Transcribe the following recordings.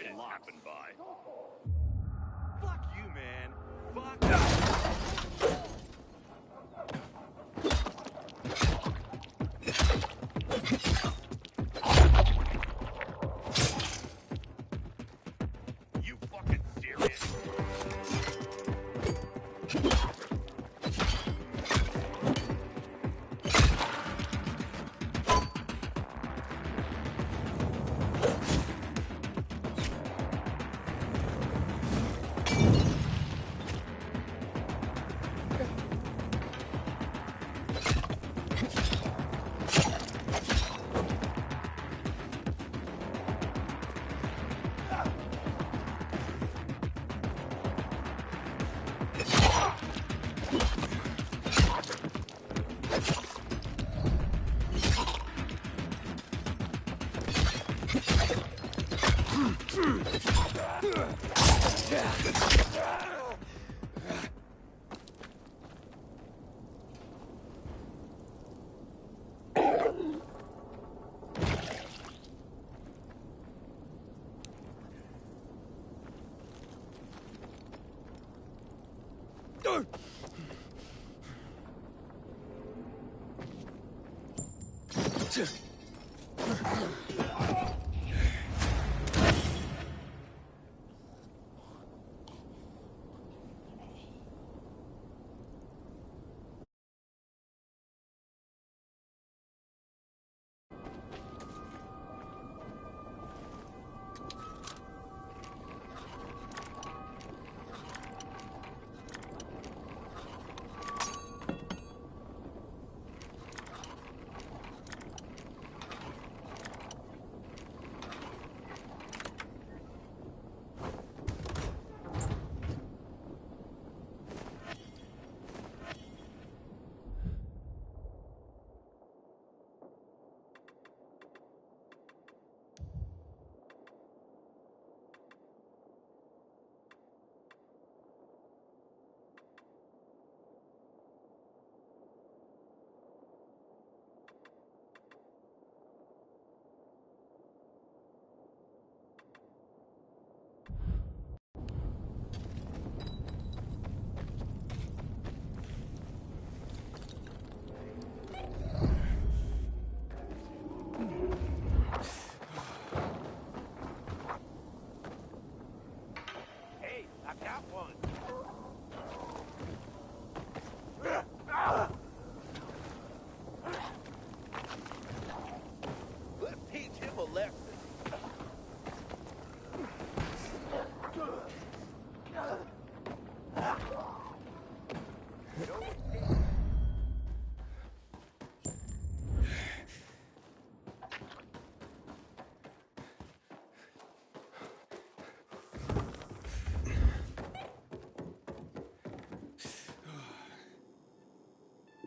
might have happened by. Fuck you, man. Fuck. You fucking serious?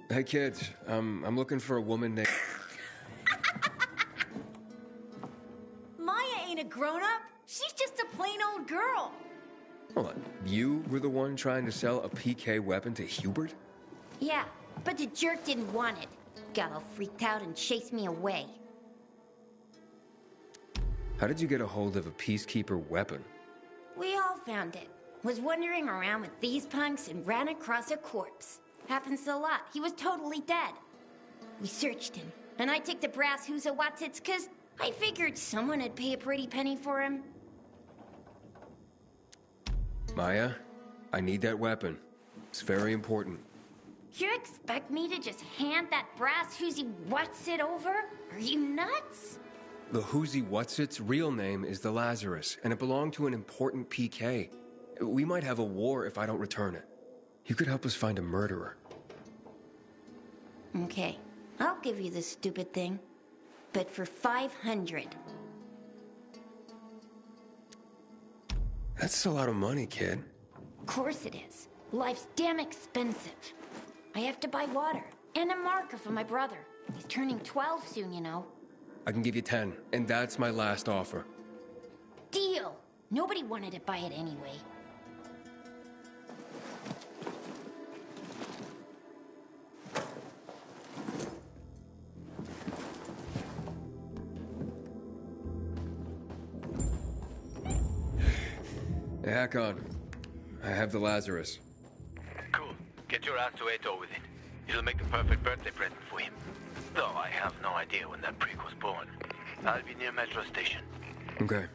Hey kids, I'm looking for a woman named... Maya ain't a grown-up. She's just a plain old girl. Hold on, you were the one trying to sell a PK weapon to Hubert? Yeah, but the jerk didn't want it. Got all freaked out and chased me away. How did you get a hold of a Peacekeeper weapon? We all found it. Was wandering around with these punks and ran across a corpse. Happens a lot. He was totally dead. We searched him, and I took the brass who's a whatsits cause I figured someone would pay a pretty penny for him. Maya, I need that weapon. It's very important. You expect me to just hand that brass whoozy whatsit over? Are you nuts? The Whoozy Whatsit's real name is the Lazarus, and it belonged to an important PK. We might have a war if I don't return it. You could help us find a murderer. Okay, I'll give you this stupid thing. But for 500. That's a lot of money, kid. Of course it is. Life's damn expensive. I have to buy water and a marker for my brother. He's turning 12 soon, you know. I can give you 10, and that's my last offer. Deal! Nobody wanted to buy it anyway. Hey, Hakon. I have the Lazarus. Cool. Get your ass to Eto with it. It'll make the perfect birthday present for him. Though I have no idea when that prick was born. I'll be near Metro Station. Okay.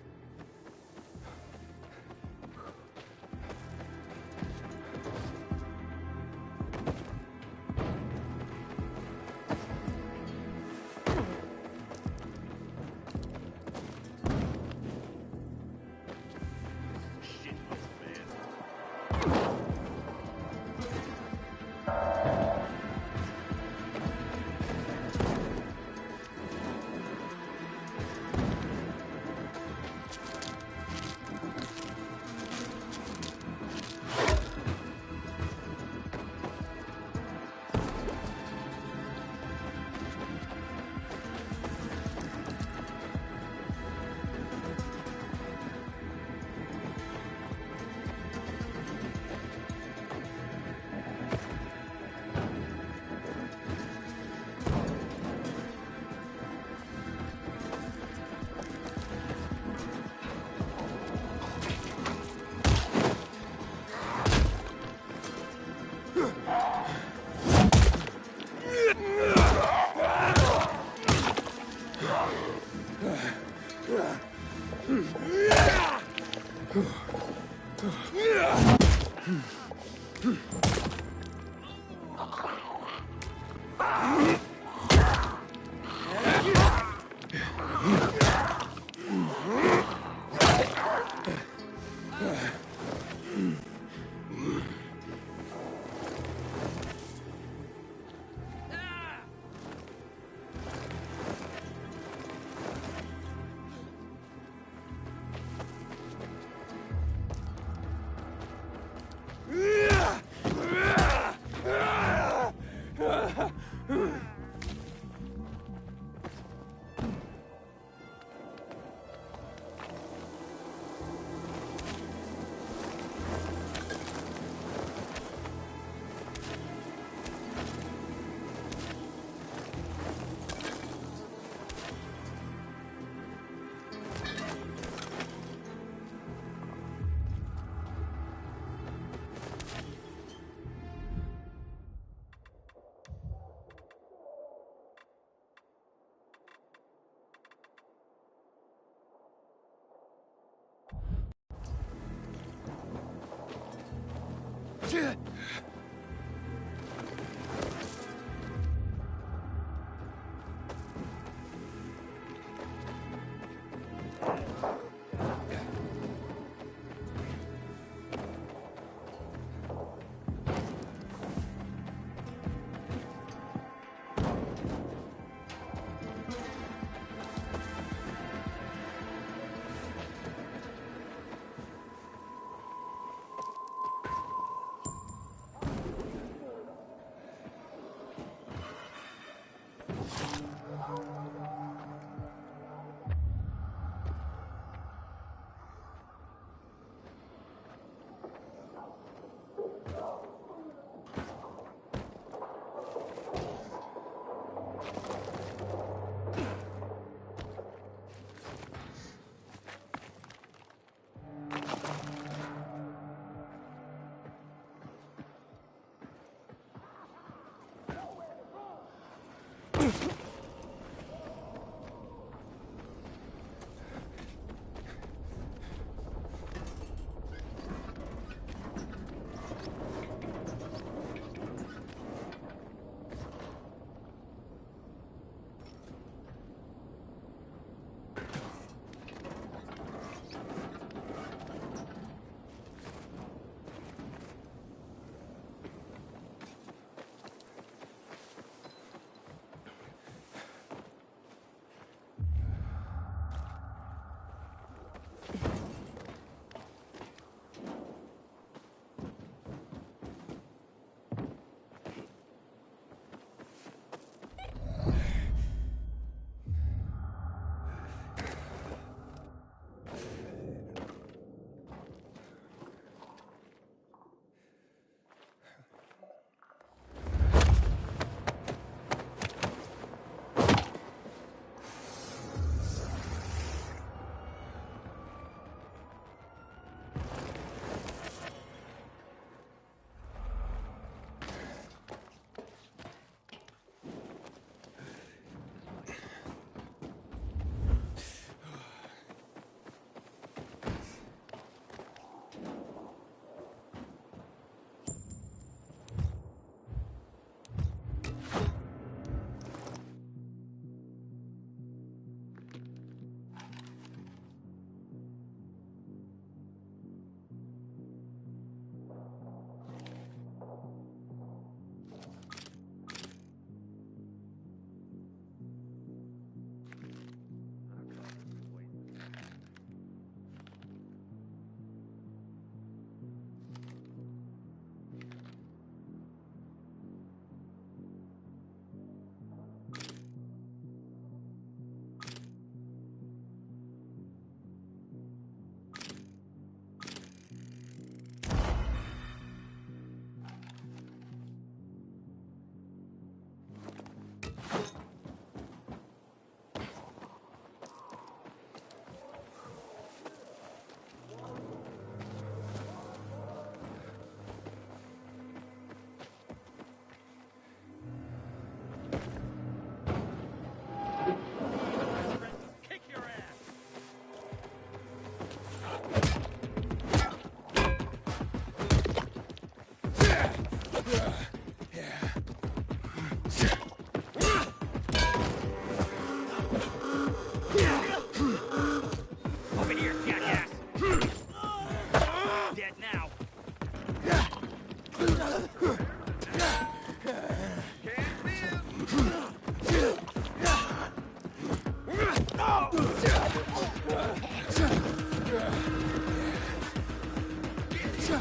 Eat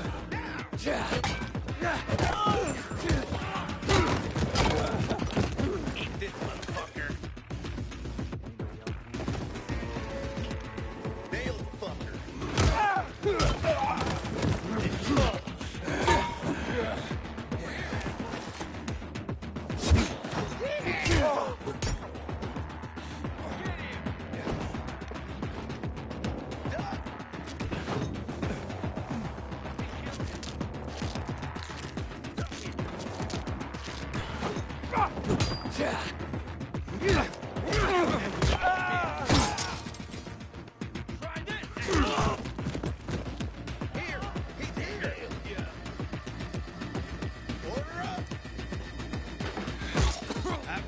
this motherfucker. Nailed the fucker.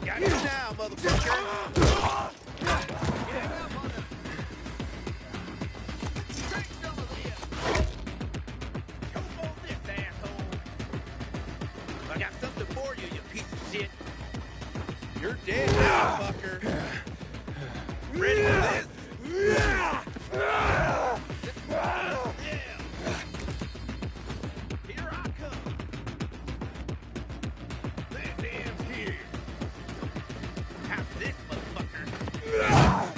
Got it now, motherfucker. Come on this, asshole. I got something for you, you piece of shit. You're dead now, fucker. Ready for this? Yeah. Here I come. That damn here. Have this motherfucker. This asshole.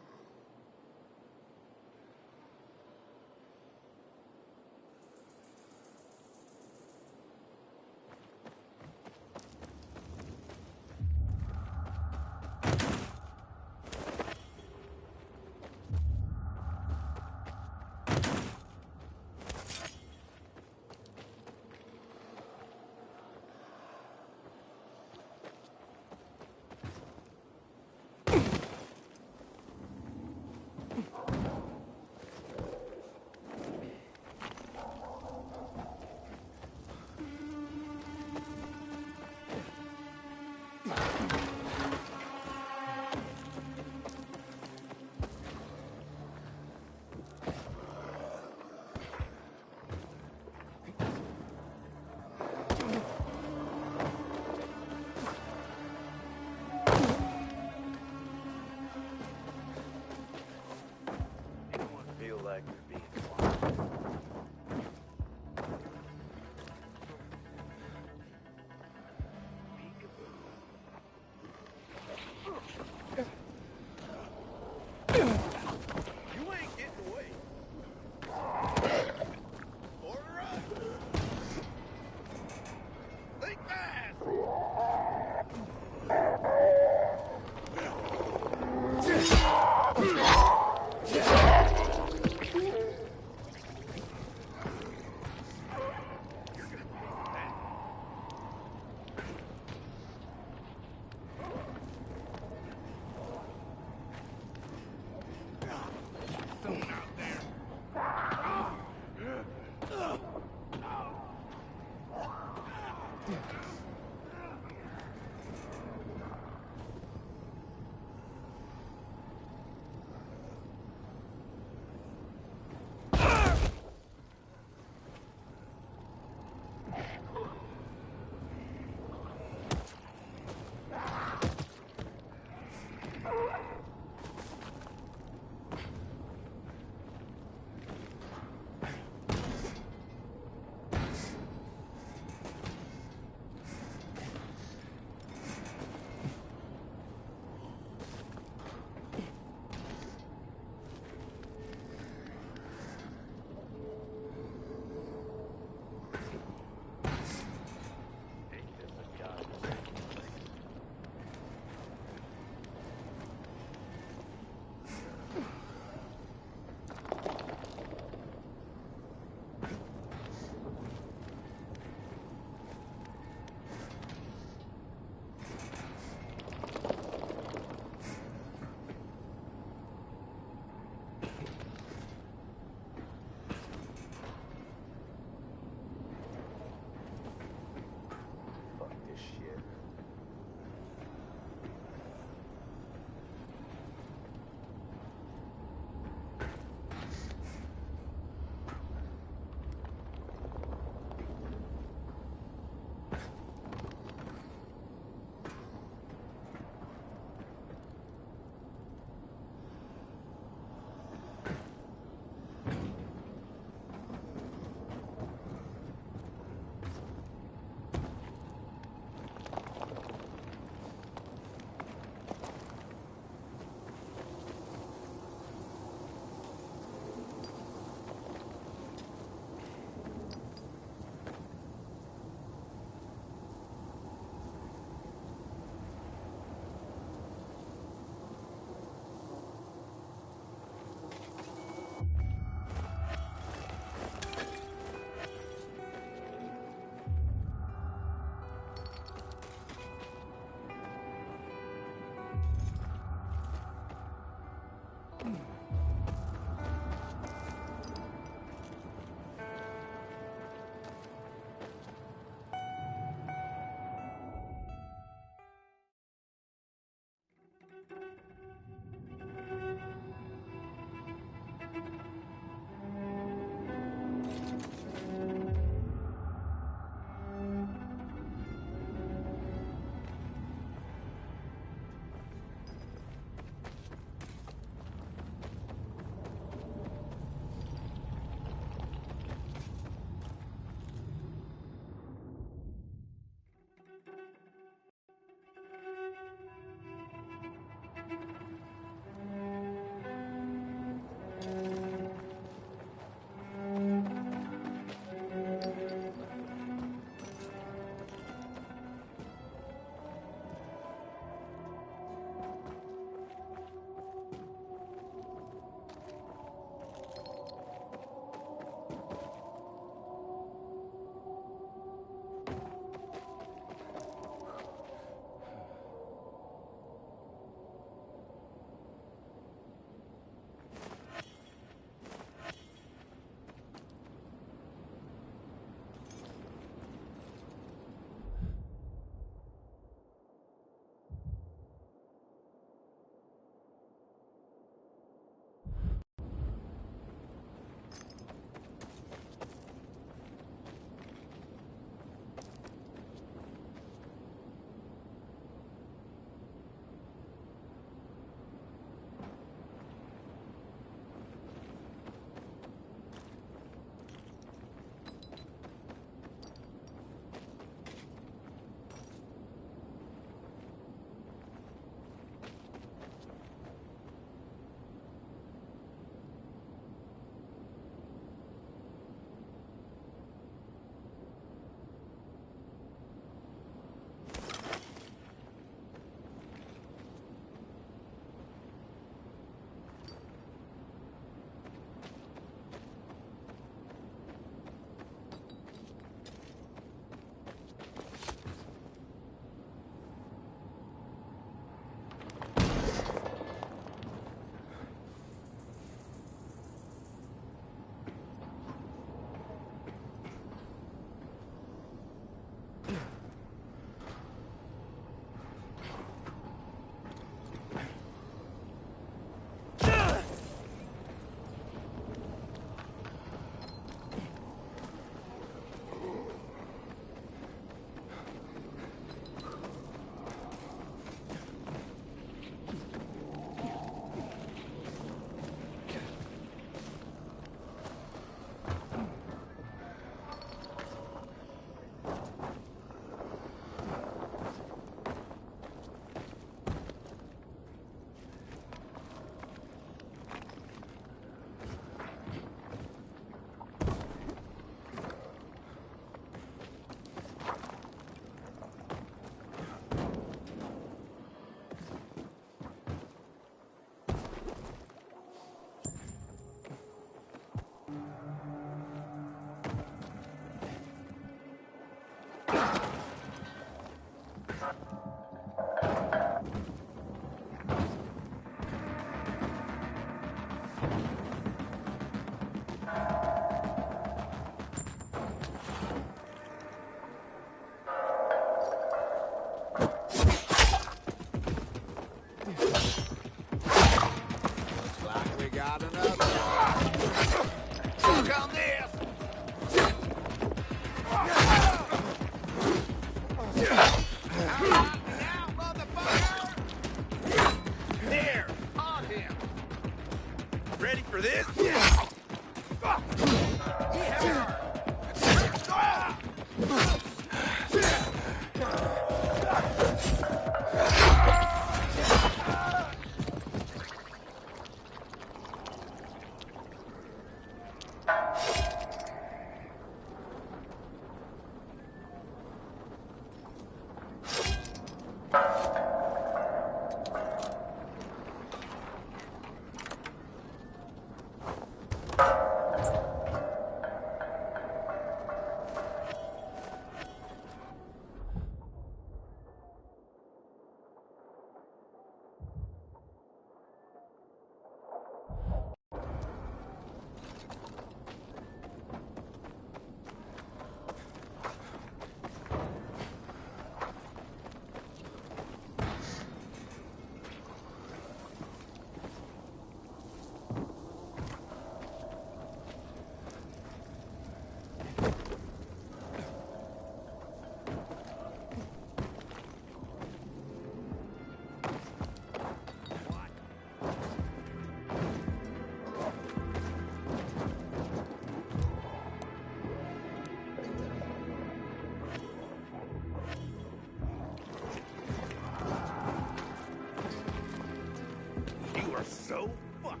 So fucked.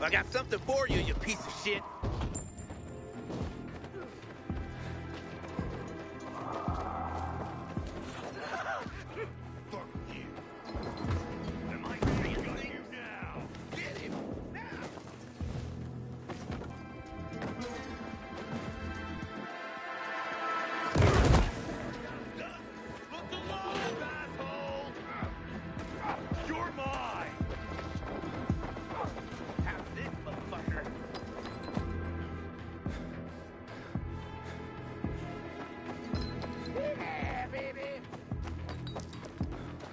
I got something for you, you piece of shit. Fuck you. Am I seeing you now? Get him now. Look alive, asshole! You're mine! Have this, motherfucker. Yeah, baby.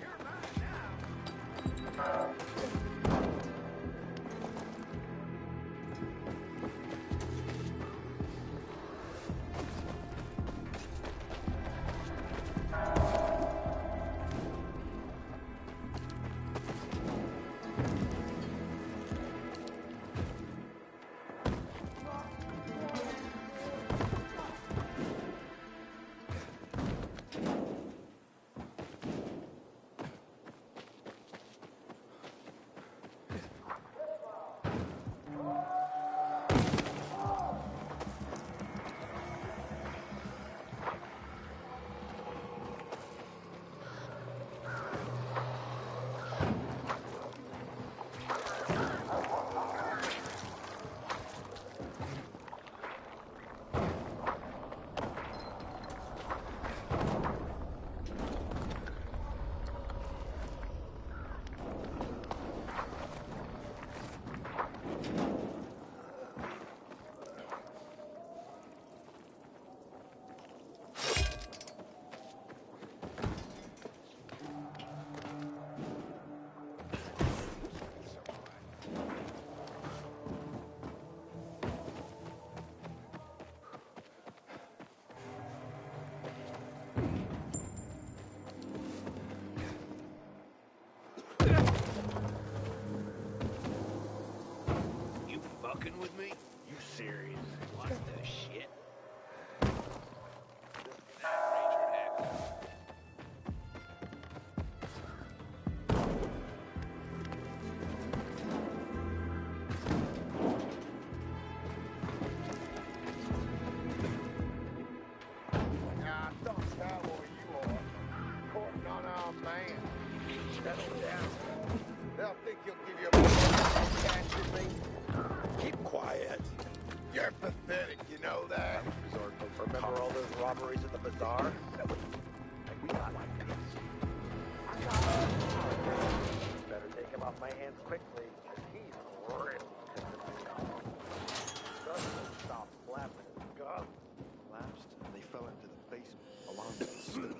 You're mine now. You fucking with me? You serious? What the shit? Settle down. They'll think you'll give your money cash to me. Keep quiet. You're pathetic, you know that? Remember all those robberies at the bazaar? We got like my hands quickly, because he's ripped to the meal. Doesn't stop flapping his gums. Collapsed, and they fell into the basement along with the stove.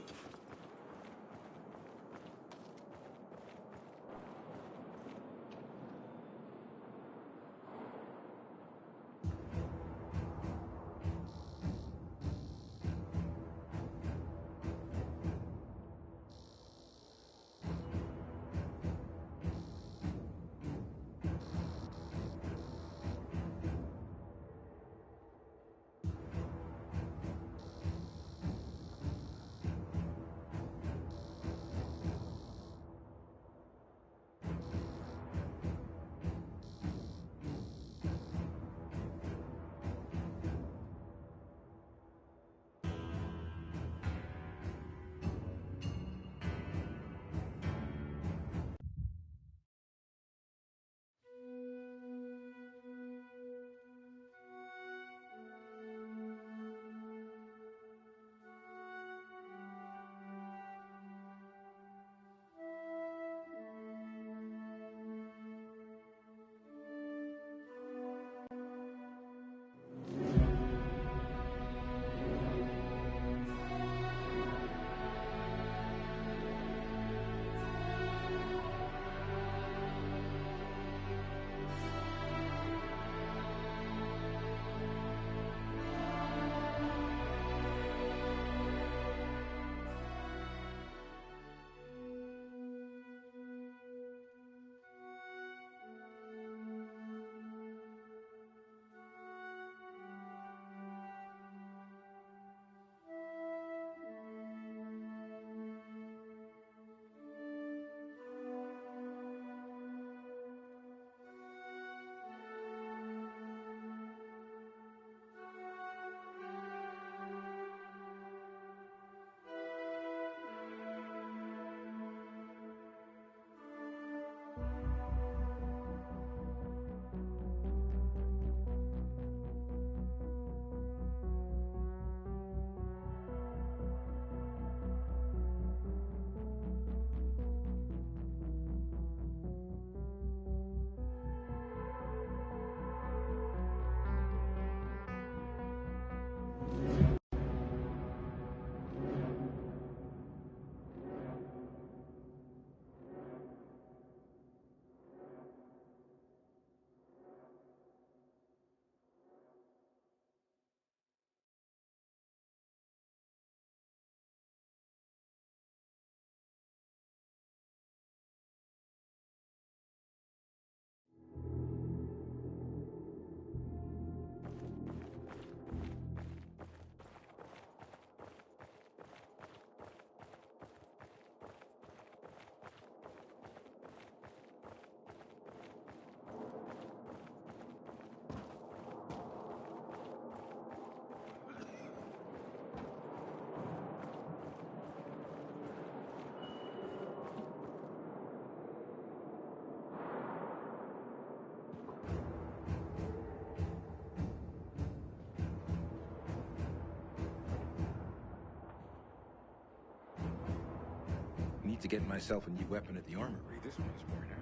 Need to get myself a new weapon at the armory. This one is worn out.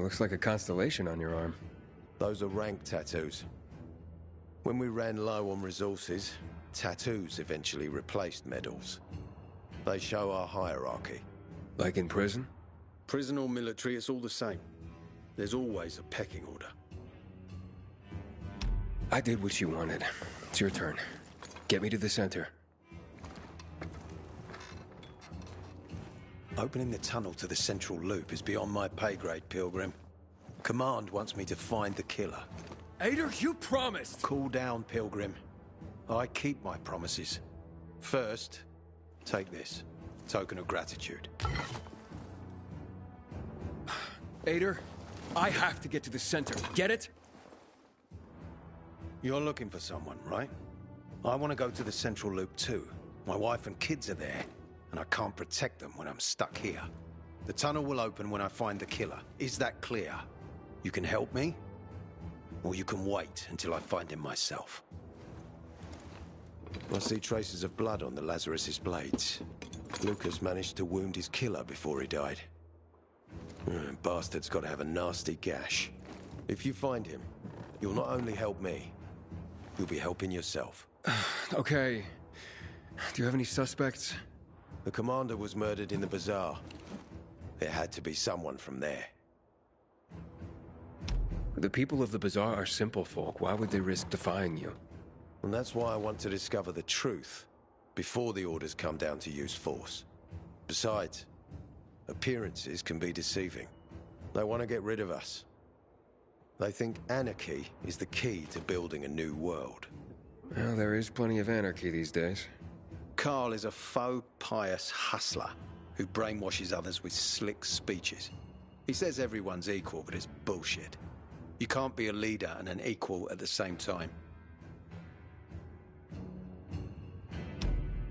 Looks like a constellation on your arm. Those are rank tattoos. When we ran low on resources, tattoos eventually replaced medals. They show our hierarchy. Like in prison? Prison or military, it's all the same. There's always a pecking order. I did what you wanted. It's your turn. Get me to the center. Opening the tunnel to the central loop is beyond my pay grade, Pilgrim. Command wants me to find the killer. Ader, you promised! Cool down, Pilgrim. I keep my promises. First, take this. Token of gratitude. Ader, I have to get to the center. Get it? You're looking for someone, right? I want to go to the Central Loop too. My wife and kids are there, and I can't protect them when I'm stuck here. The tunnel will open when I find the killer. Is that clear? You can help me, or you can wait until I find him myself. I see traces of blood on the Lazarus's blades. Lucas managed to wound his killer before he died. Bastard's got to have a nasty gash. If you find him, you'll not only help me, you'll be helping yourself. Okay. Do you have any suspects? The commander was murdered in the bazaar. There had to be someone from there. The people of the bazaar are simple folk. Why would they risk defying you? And that's why I want to discover the truth before the orders come down to use force. Besides, appearances can be deceiving. They want to get rid of us. They think anarchy is the key to building a new world. Well, there is plenty of anarchy these days. Carl is a faux pious hustler who brainwashes others with slick speeches. He says everyone's equal, but it's bullshit. You can't be a leader and an equal at the same time.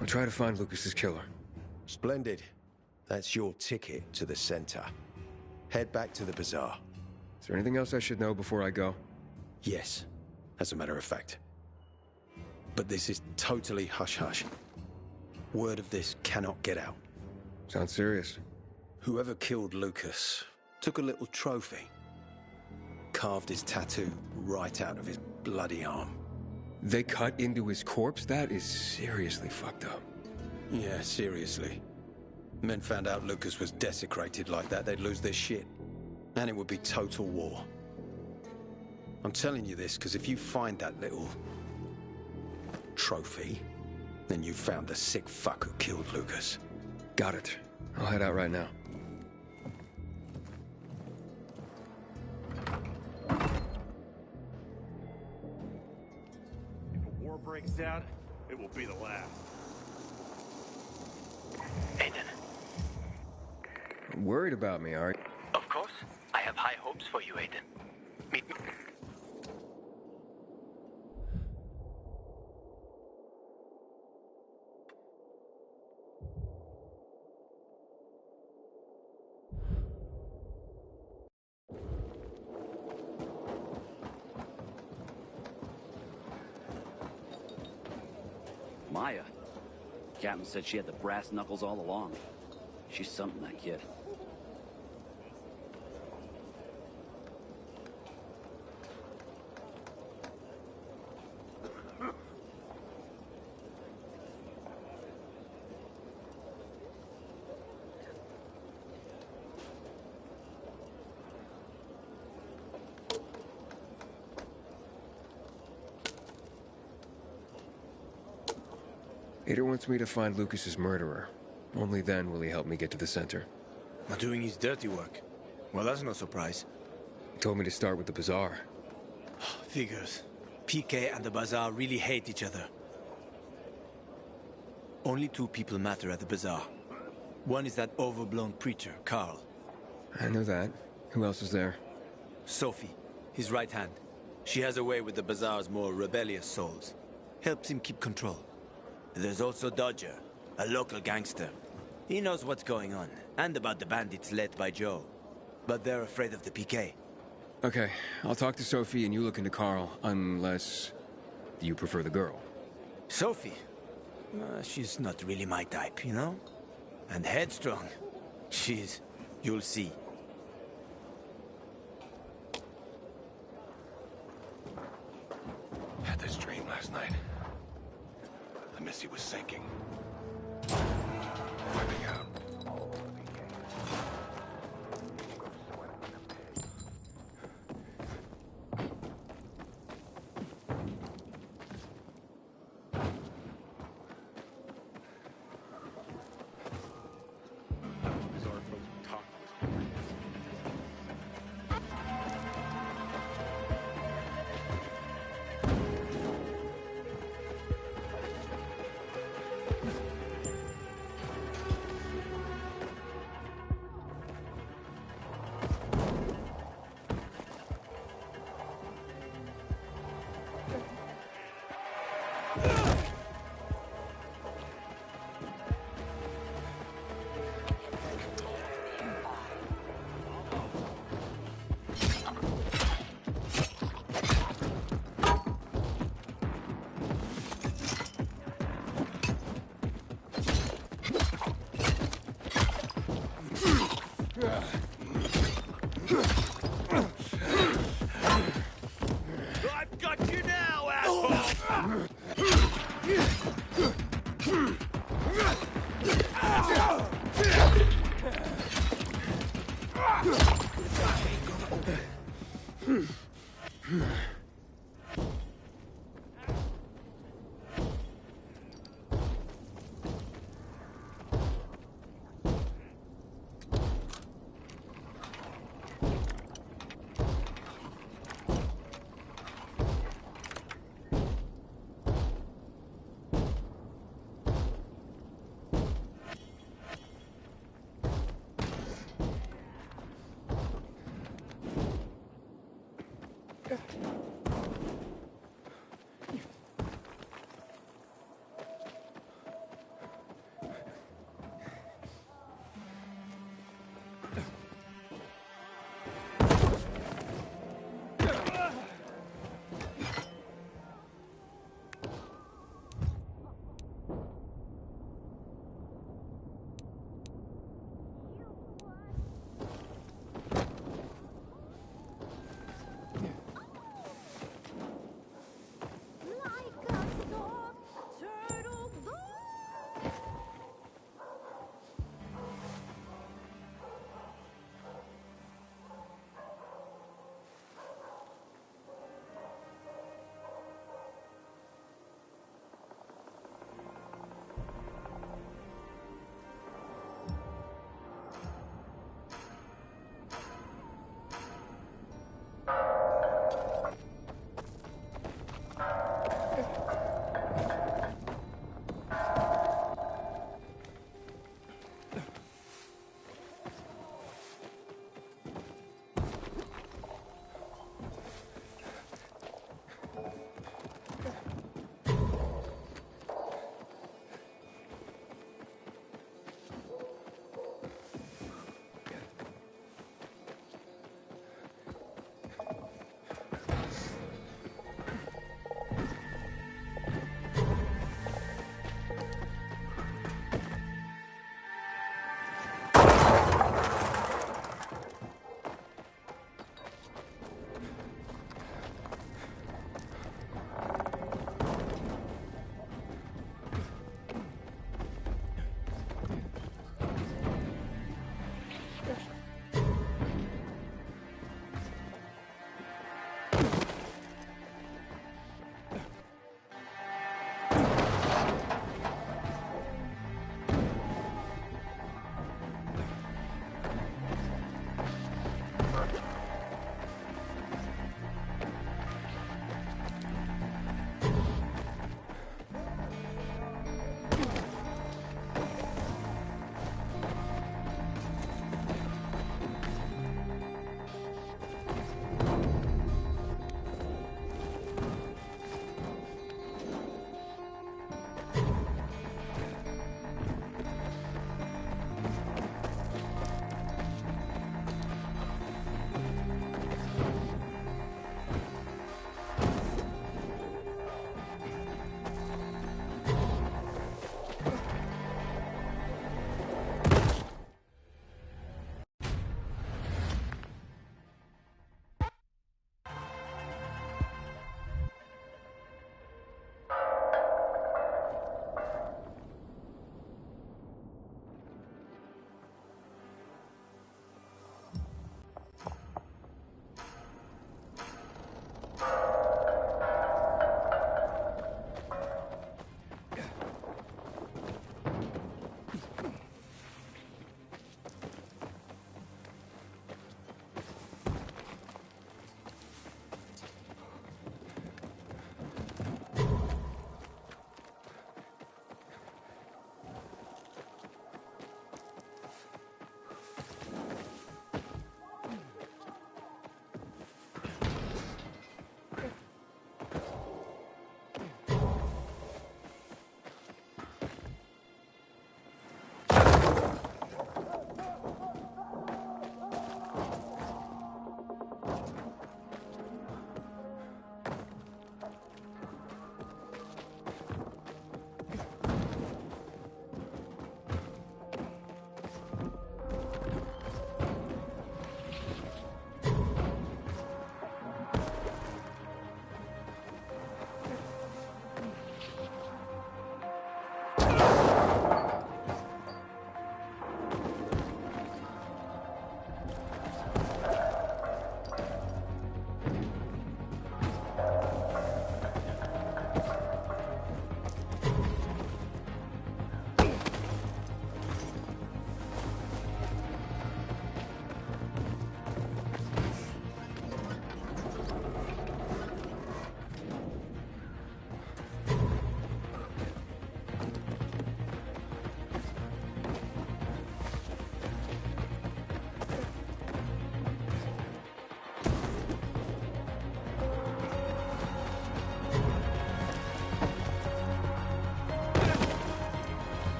I'll try to find Lucas's killer. Splendid. That's your ticket to the center. Head back to the bazaar. Is there anything else I should know before I go? Yes, as a matter of fact. But this is totally hush-hush. Word of this cannot get out. Sounds serious. Whoever killed Lucas took a little trophy. Carved his tattoo right out of his bloody arm. They cut into his corpse? That is seriously fucked up. Yeah, seriously. Men found out Lucas was desecrated like that, they'd lose their shit. And it would be total war. I'm telling you this because if you find that little trophy, then you found the sick fuck who killed Lucas. Got it. I'll head out right now. If a war breaks out, it will be the last. Aiden, Worried about me, are you? of course. I have high hopes for you, Aiden. Meet me. Maya. Captain said she had the brass knuckles all along. She's something, that kid. Ader wants me to find Lucas's murderer. Only then will he help me get to the center. Doing his dirty work. Well, that's no surprise. He told me to start with the bazaar. Figures. PK and the bazaar really hate each other. Only two people matter at the bazaar. One is that overblown preacher, Carl. I know that. Who else is there? Sophie, his right hand. She has a way with the bazaar's more rebellious souls. Helps him keep control. There's also Dodger, a local gangster. He knows what's going on, and about the bandits led by Joe. But they're afraid of the PK. Okay, I'll talk to Sophie and you look into Carl, unless you prefer the girl. Sophie? She's not really my type, you know? And headstrong. You'll see. Had this dream last night. The Missy was sinking. Wiping out.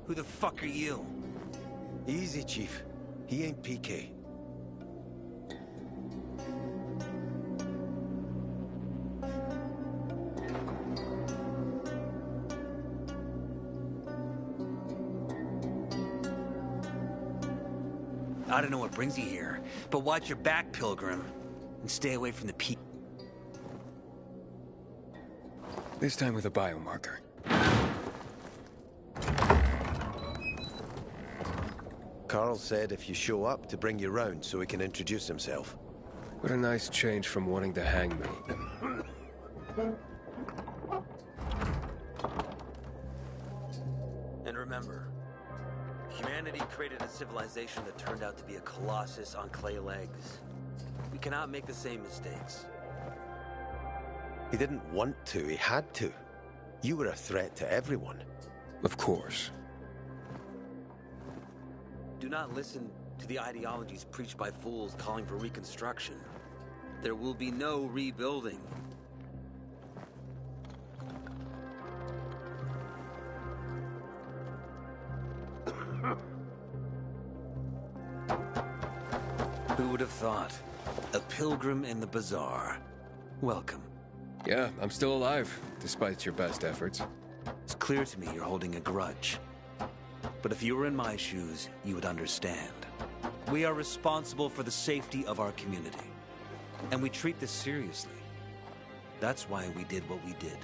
Who the fuck are you? Easy, Chief. He ain't PK. I don't know what brings you here, but watch your back, Pilgrim, and stay away from the This time with a biomarker. Carl said if you show up to bring you round so he can introduce himself. What a nice change from wanting to hang me. And remember, humanity created a civilization that turned out to be a colossus on clay legs. We cannot make the same mistakes. He didn't want to, he had to. You were a threat to everyone. Of course. Do not listen to the ideologies preached by fools calling for reconstruction. There will be no rebuilding. Who would have thought? A pilgrim in the bazaar. Welcome. Yeah, I'm still alive, despite your best efforts. It's clear to me you're holding a grudge. But if you were in my shoes, you would understand. We are responsible for the safety of our community. And we treat this seriously. That's why we did what we did.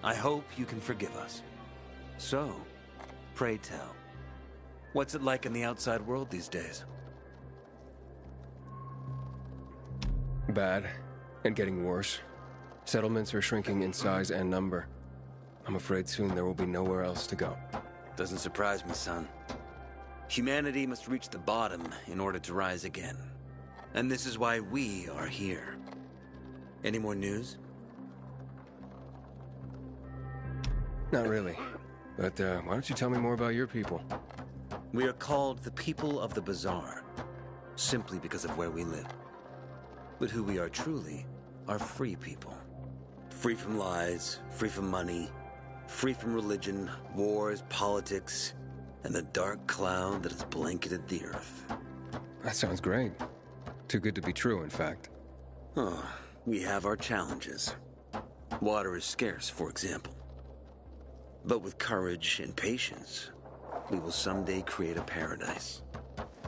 I hope you can forgive us. So, pray tell, what's it like in the outside world these days? Bad, and getting worse. Settlements are shrinking in size and number. I'm afraid soon there will be nowhere else to go. Doesn't surprise me, son. Humanity must reach the bottom in order to rise again. And this is why we are here. Any more news? Not really. But why don't you tell me more about your people? We are called the people of the bazaar, simply because of where we live. But who we are truly are free people. Free from lies, free from money, free from religion, wars, politics, and the dark cloud that has blanketed the earth. That sounds great. Too good to be true, in fact. Oh, we have our challenges. Water is scarce, for example. But with courage and patience, we will someday create a paradise.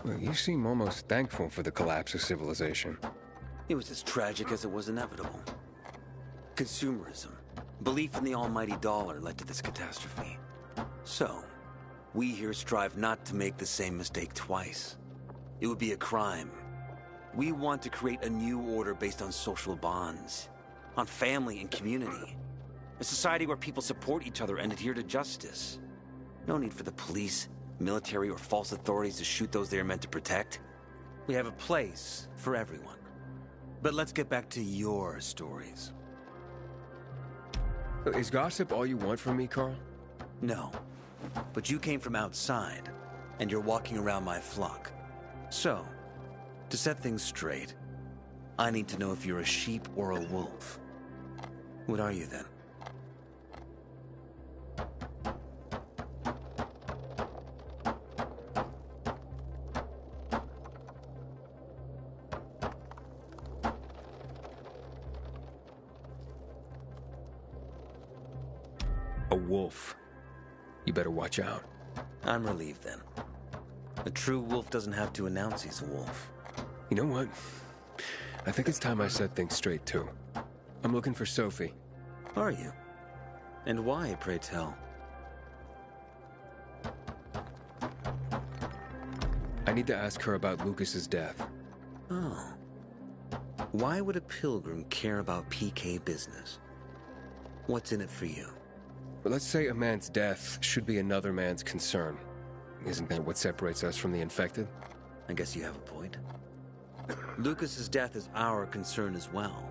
Well, you seem almost thankful for the collapse of civilization. It was as tragic as it was inevitable. Consumerism, belief in the almighty dollar led to this catastrophe. So, we here strive not to make the same mistake twice. It would be a crime. We want to create a new order based on social bonds, on family and community. A society where people support each other and adhere to justice. No need for the police, military, or false authorities to shoot those they are meant to protect. We have a place for everyone. But let's get back to your stories. Is gossip all you want from me, Carl? No. But you came from outside, and you're walking around my flock. So, to set things straight, I need to know if you're a sheep or a wolf. What are you then? A wolf. You better watch out. I'm relieved then. A true wolf doesn't have to announce he's a wolf. You know what? I think it's time I set things straight, too. I'm looking for Sophie. Are you? And why, pray tell? I need to ask her about Lucas's death. Oh. Why would a pilgrim care about PK business? What's in it for you? But let's say a man's death should be another man's concern. Isn't that what separates us from the infected? I guess you have a point. Lucas's death is our concern as well.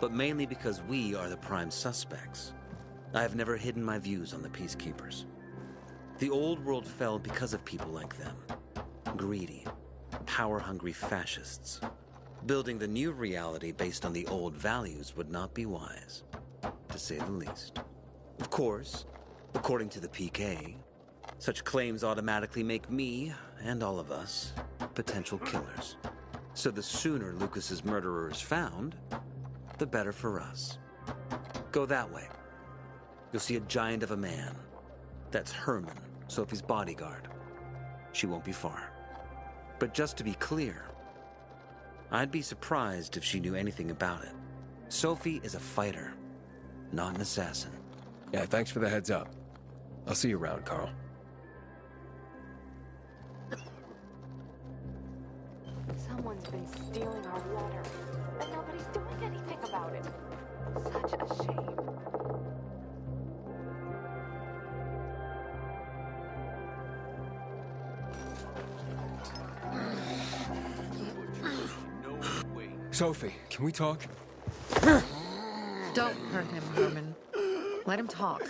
But mainly because we are the prime suspects. I have never hidden my views on the Peacekeepers. The old world fell because of people like them. Greedy, power-hungry fascists. Building the new reality based on the old values would not be wise, to say the least. Of course, according to the PK, Such claims automatically make me, and all of us, potential killers. So the sooner Lucas's murderer is found, the better for us. Go that way. You'll see a giant of a man. That's Herman, Sophie's bodyguard. She won't be far. But just to be clear, I'd be surprised if she knew anything about it. Sophie is a fighter, not an assassin. Yeah, thanks for the heads up. I'll see you around, Carl. Someone's been stealing our water, and nobody's doing anything about it. Such a shame. Sophie, can we talk? Don't hurt him, Herman. Let him talk.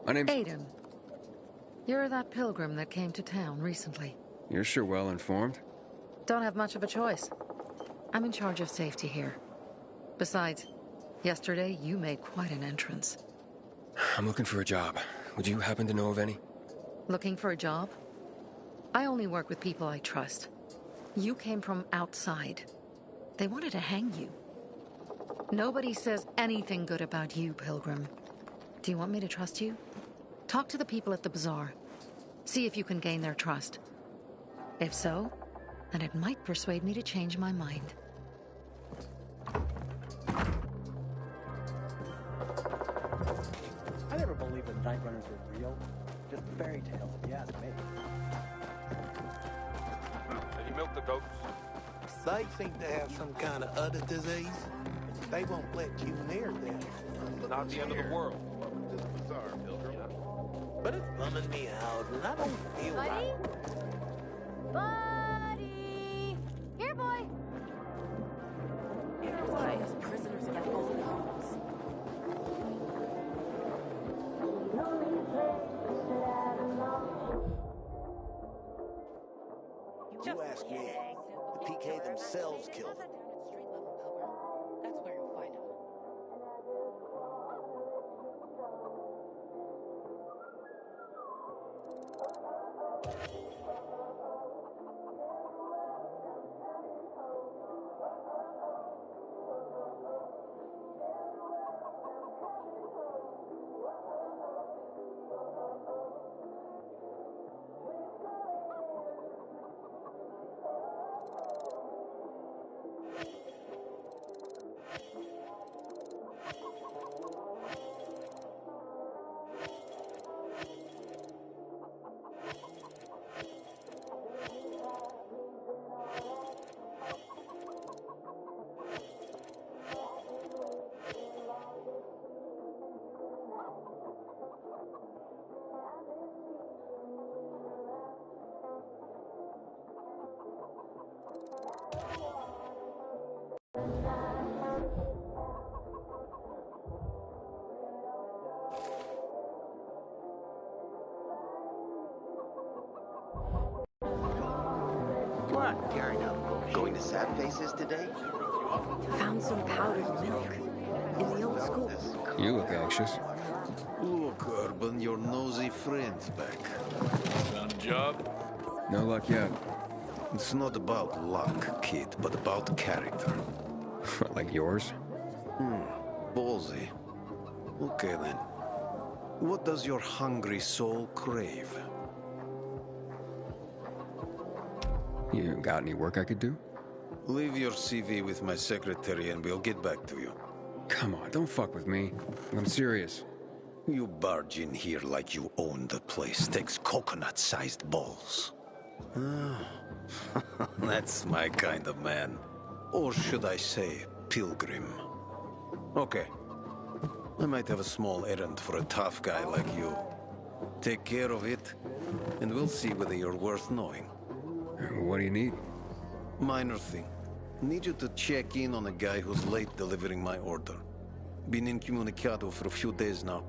My name's... Aiden. You're that pilgrim that came to town recently. You're sure well informed. Don't have much of a choice. I'm in charge of safety here. Besides, yesterday you made quite an entrance. I'm looking for a job. Would you happen to know of any? Looking for a job? I only work with people I trust. You came from outside. They wanted to hang you. Nobody says anything good about you, Pilgrim. Do you want me to trust you? Talk to the people at the bazaar. See if you can gain their trust. If so, then it might persuade me to change my mind. I never believed the Night Runners were real. Just fairy tales, if you ask me. Have you milked the goats? They seem to have some kind of other disease. They won't let you near them. Not the end of the world. This bizarre, Pilgrim. But it's bumming me out, and I don't feel right. Buddy! Here, boy! Here, boy. As prisoners in their own homes. You ask me. The PK themselves killed them. That's where you'll find him. What, Garno? Going to Sad Faces today? Found some powdered milk in the old school. You look anxious. Look, Urban, your nosy friend's back. Found a job? No luck yet. It's not about luck, kid, but about character. Like yours? Ballsy. Okay, then. What does your hungry soul crave? You got any work I could do? Leave your CV with my secretary and we'll get back to you. Come on, don't fuck with me. I'm serious. You barge in here like you own the place. Takes coconut-sized balls. That's my kind of man. Or should I say, pilgrim. Okay. I might have a small errand for a tough guy like you. Take care of it, and we'll see whether you're worth knowing. What do you need? Minor thing. Need you to check in on a guy who's late delivering my order. Been incommunicado for a few days now.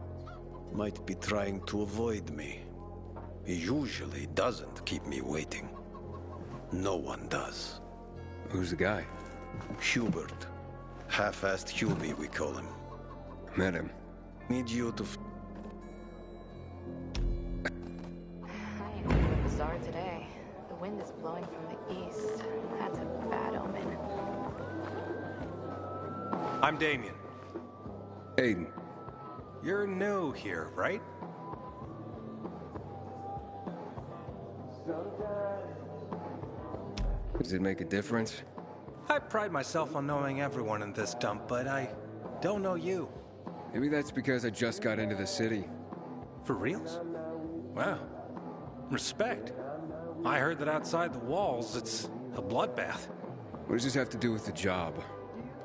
Might be trying to avoid me. He usually doesn't keep me waiting. No one does. Who's the guy? Hubert. Half-assed Hubie, we call him. Met him. Need you to... I am feeling bizarre today. The wind is blowing from the east. That's a bad omen. I'm Damien. Aiden. You're new here, right? Does it make a difference? I pride myself on knowing everyone in this dump, but I don't know you. Maybe that's because I just got into the city. For reals? Wow. Respect. I heard that outside the walls, it's a bloodbath. What does this have to do with the job?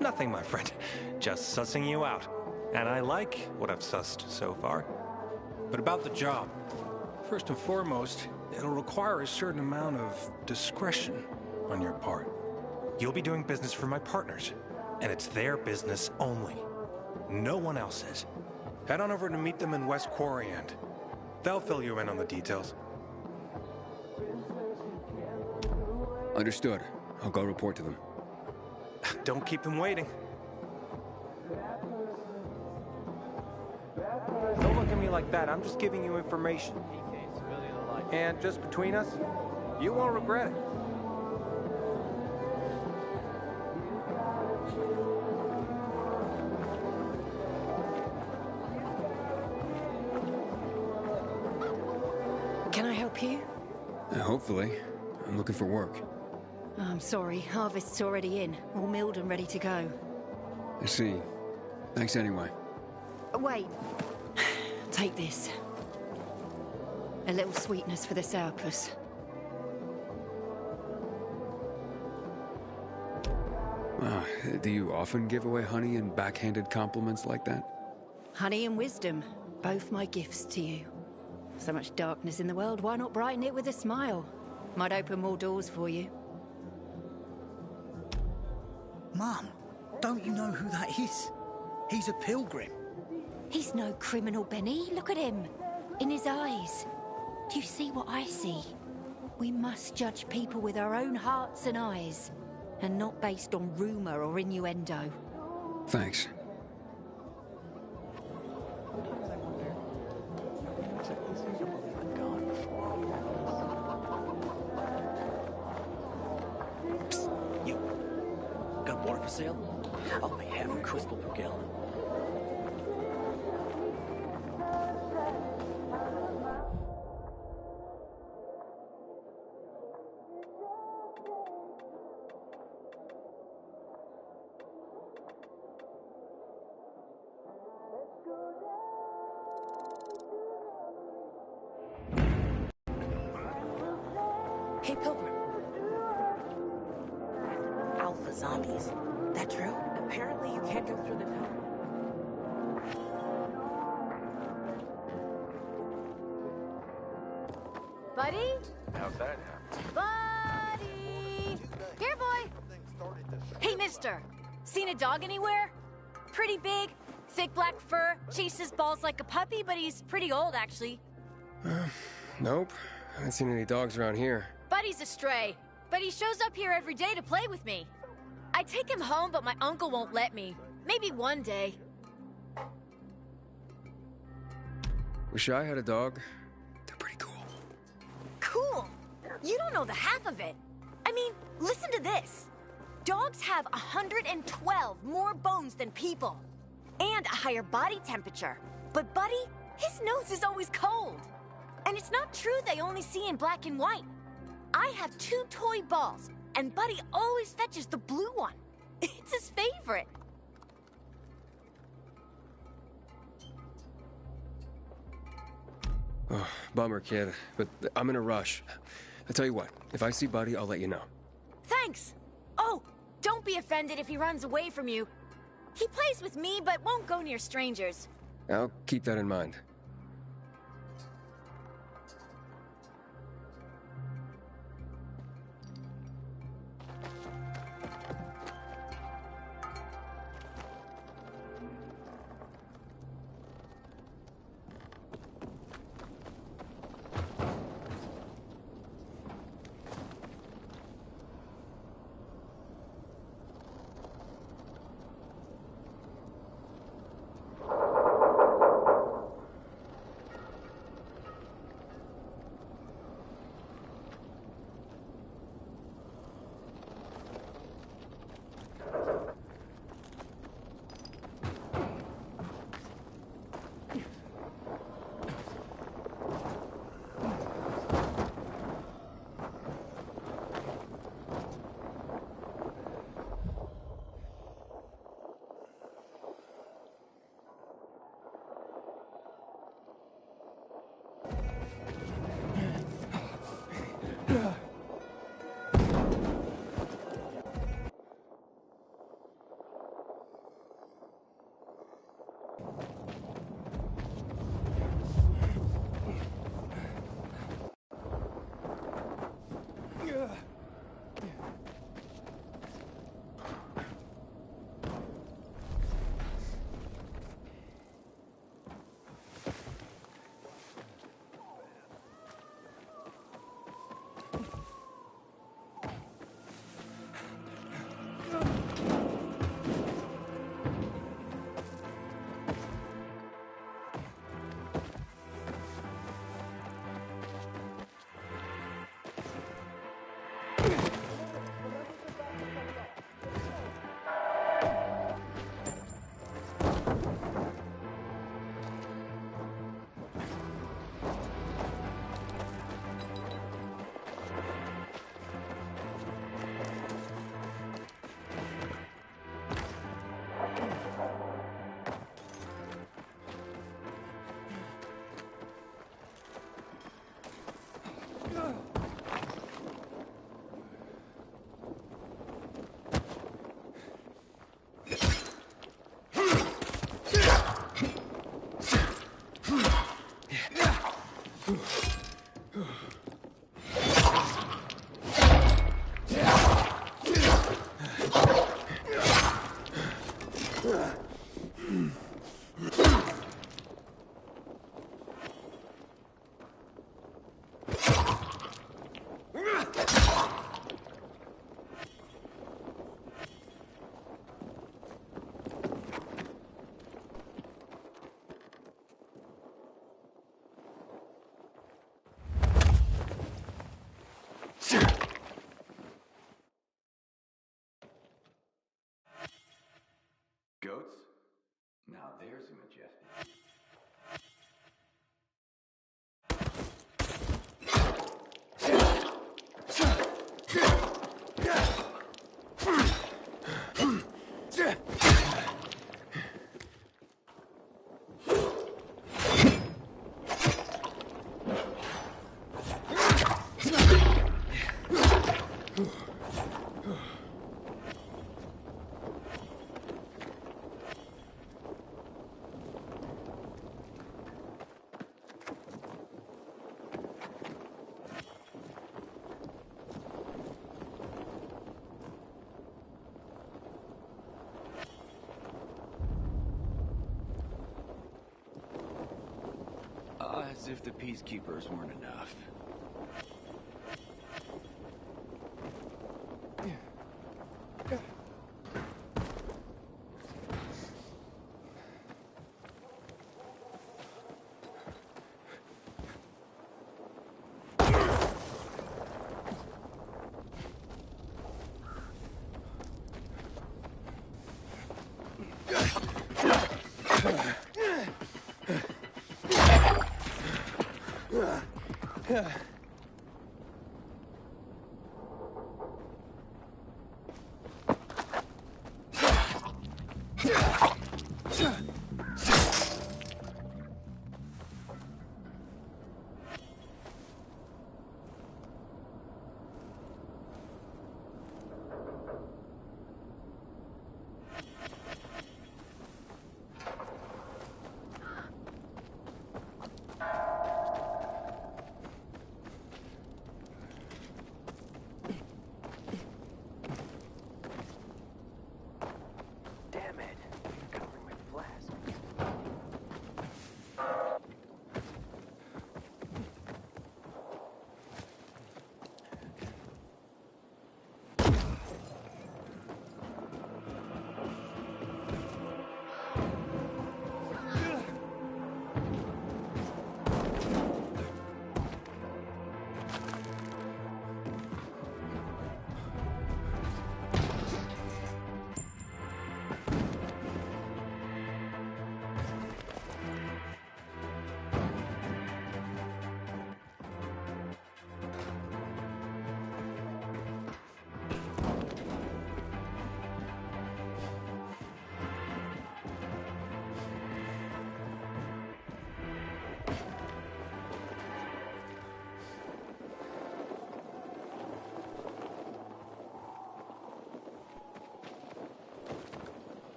Nothing, my friend. Just sussing you out. And I like what I've sussed so far. But about the job. First and foremost, it'll require a certain amount of discretion on your part. You'll be doing business for my partners, and it's their business only. No one else's. Head on over to meet them in West Quarry End. They'll fill you in on the details. Understood. I'll go report to them. Don't keep them waiting. Don't look at me like that. I'm just giving you information. And just between us, you won't regret it. Can I help you? Hopefully. I'm looking for work. I'm sorry, harvest's already in, all milled and ready to go. I see. Thanks anyway. Wait. Take this. A little sweetness for the sourpuss. Do you often give away honey and backhanded compliments like that? Honey and wisdom, both my gifts to you. So much darkness in the world, why not brighten it with a smile? Might open more doors for you. Mum, don't you know who that is? He's a pilgrim. He's no criminal, Benny. Look at him. In his eyes. Do you see what I see? We must judge people with our own hearts and eyes, and not based on rumor or innuendo. Thanks. Psst, you. Got water for sale? I'll pay half a crystal per gallon. Hey, Pilgrim. Alpha zombies. That true? Apparently you can't go through the tunnel. Buddy? How's that happen? Buddy! Here, boy! Hey, mister. Seen a dog anywhere? Pretty big, thick black fur, chases balls like a puppy, but he's pretty old, actually. Nope. I haven't seen any dogs around here. Buddy's a stray, but he shows up here every day to play with me. I take him home, but my uncle won't let me. Maybe one day. Wish I had a dog. Cool! You don't know the half of it. I mean, listen to this. Dogs have 112 more bones than people. And a higher body temperature. But Buddy, his nose is always cold. And it's not true they only see in black and white. I have 2 toy balls, and Buddy always fetches the blue one. It's his favorite. Oh, bummer, kid. But I'm in a rush. I'll tell you what. If I see Buddy, I'll let you know. Thanks. Oh, don't be offended if he runs away from you. He plays with me, but won't go near strangers. I'll keep that in mind. Goats? Now there's a majestic. As if the peacekeepers weren't enough.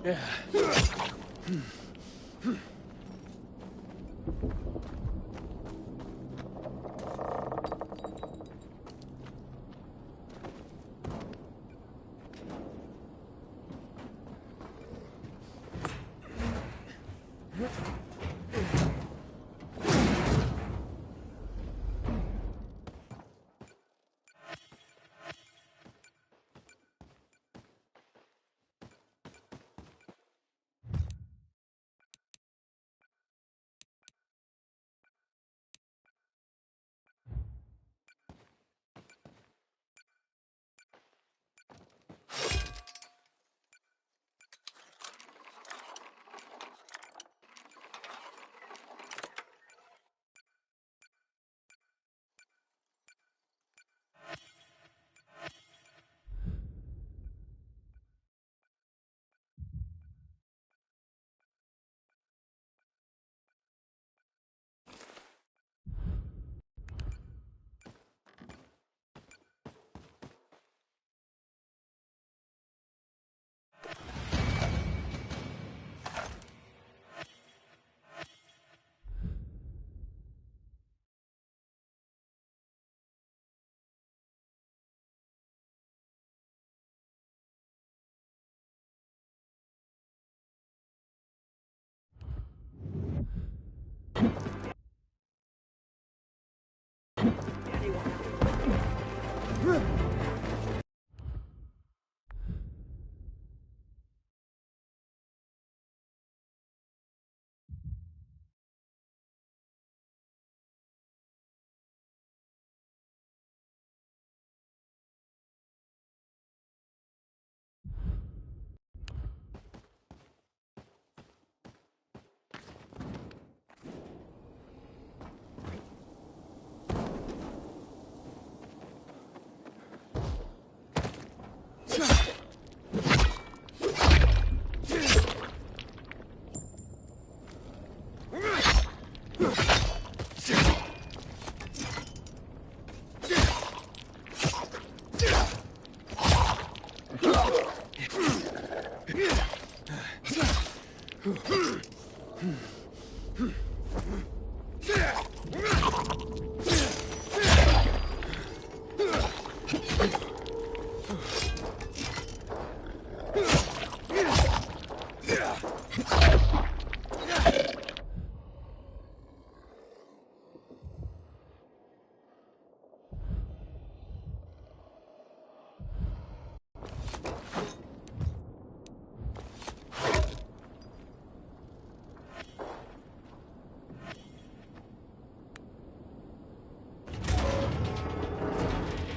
Yeah.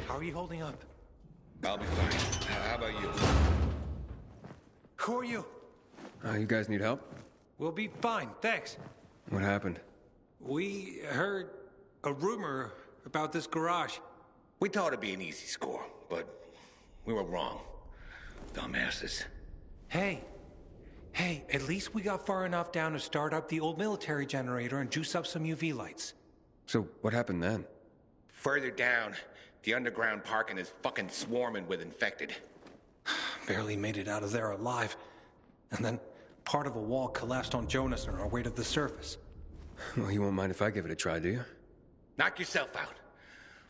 How are you holding up? I'll be fine. How about you? Who are you? You guys need help? We'll be fine, thanks. What happened? We heard a rumor about this garage. We thought it'd be an easy score, but we were wrong. Dumbasses. Hey, at least we got far enough down to start up the old military generator and juice up some UV lights. So what happened then? Further down, the underground parking is fucking swarming with infected. Barely made it out of there alive. And then part of a wall collapsed on Jonas on our way to the surface. Well, you won't mind if I give it a try, do you? Knock yourself out.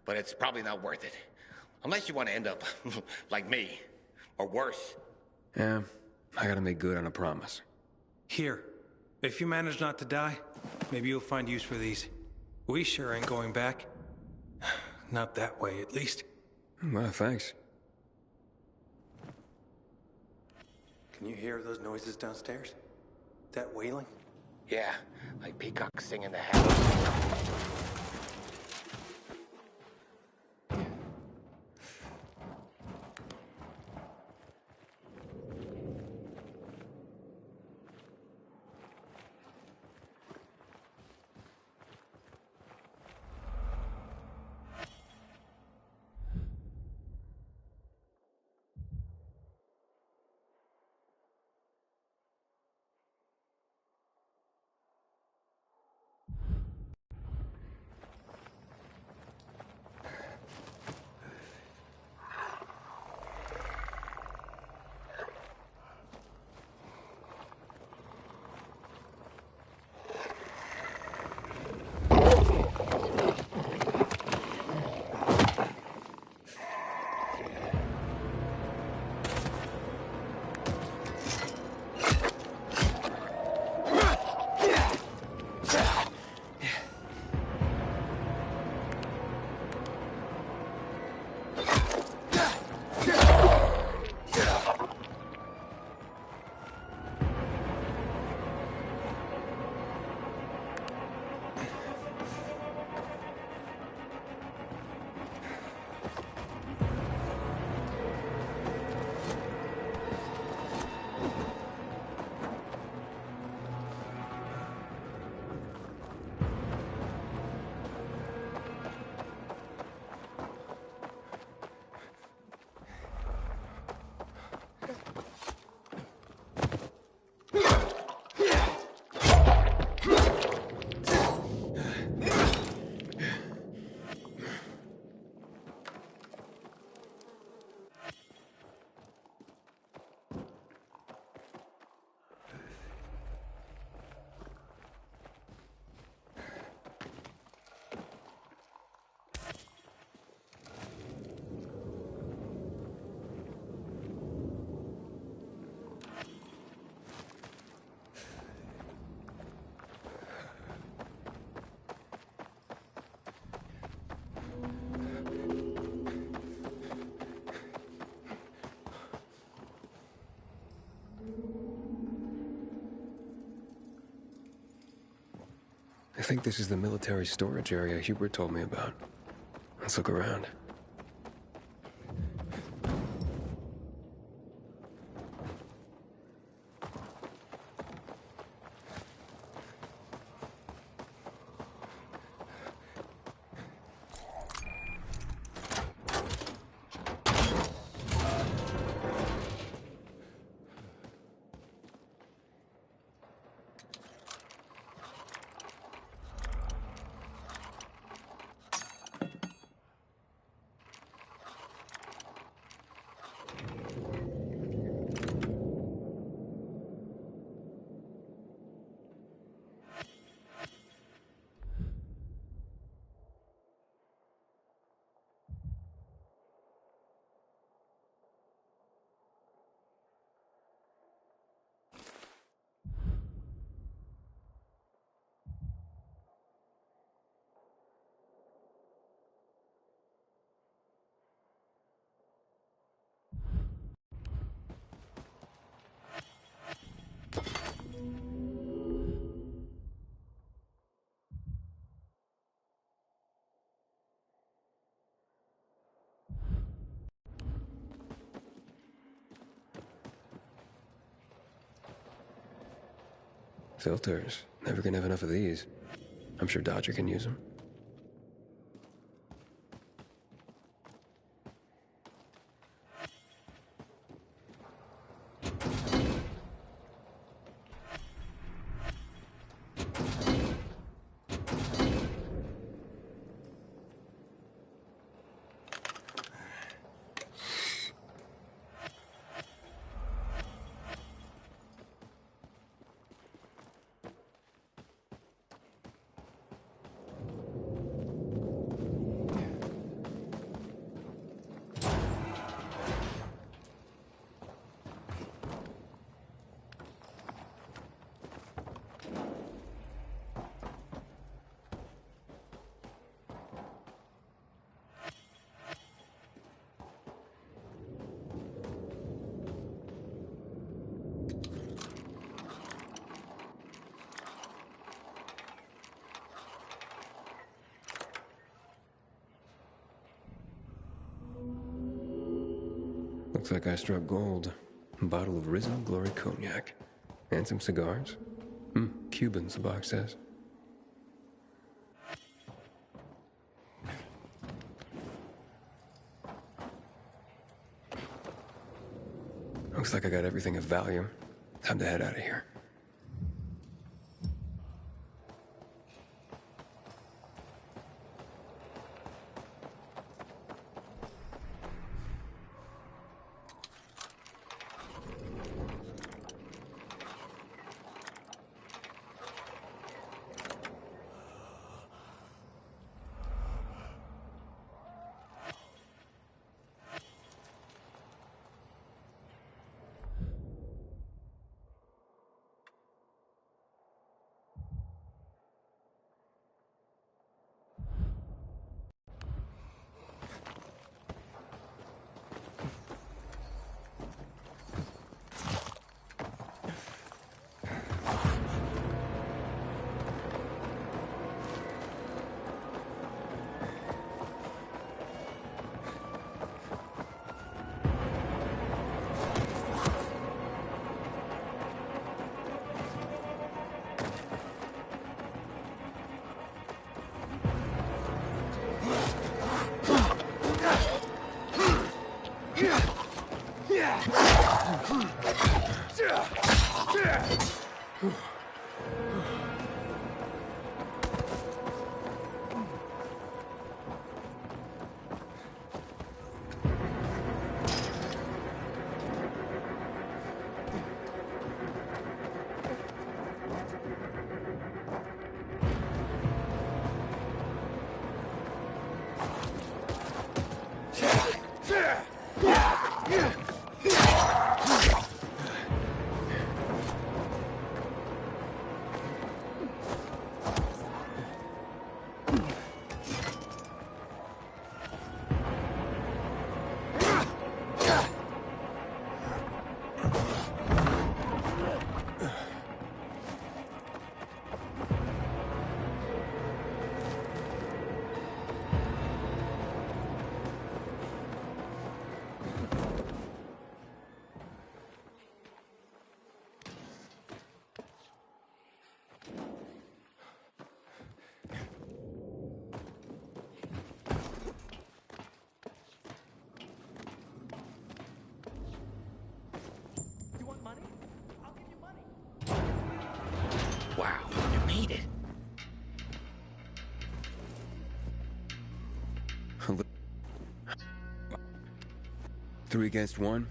But it's probably not worth it. Unless you want to end up like me. Or worse. Yeah, I gotta make good on a promise. Here, if you manage not to die, maybe you'll find use for these. We sure ain't going back. Not that way, at least. Well, thanks. Can you hear those noises downstairs? That wailing? Yeah, like peacocks singing the hell. think this is the military storage area Hubert told me about. Let's look around. Filters. Never gonna have enough of these. I'm sure Dodger can use them. Looks like I struck gold. A bottle of Risen Glory Cognac. And some cigars. Cubans, the box says. Looks like I got everything of value. Time to head out of here. 3 against 1?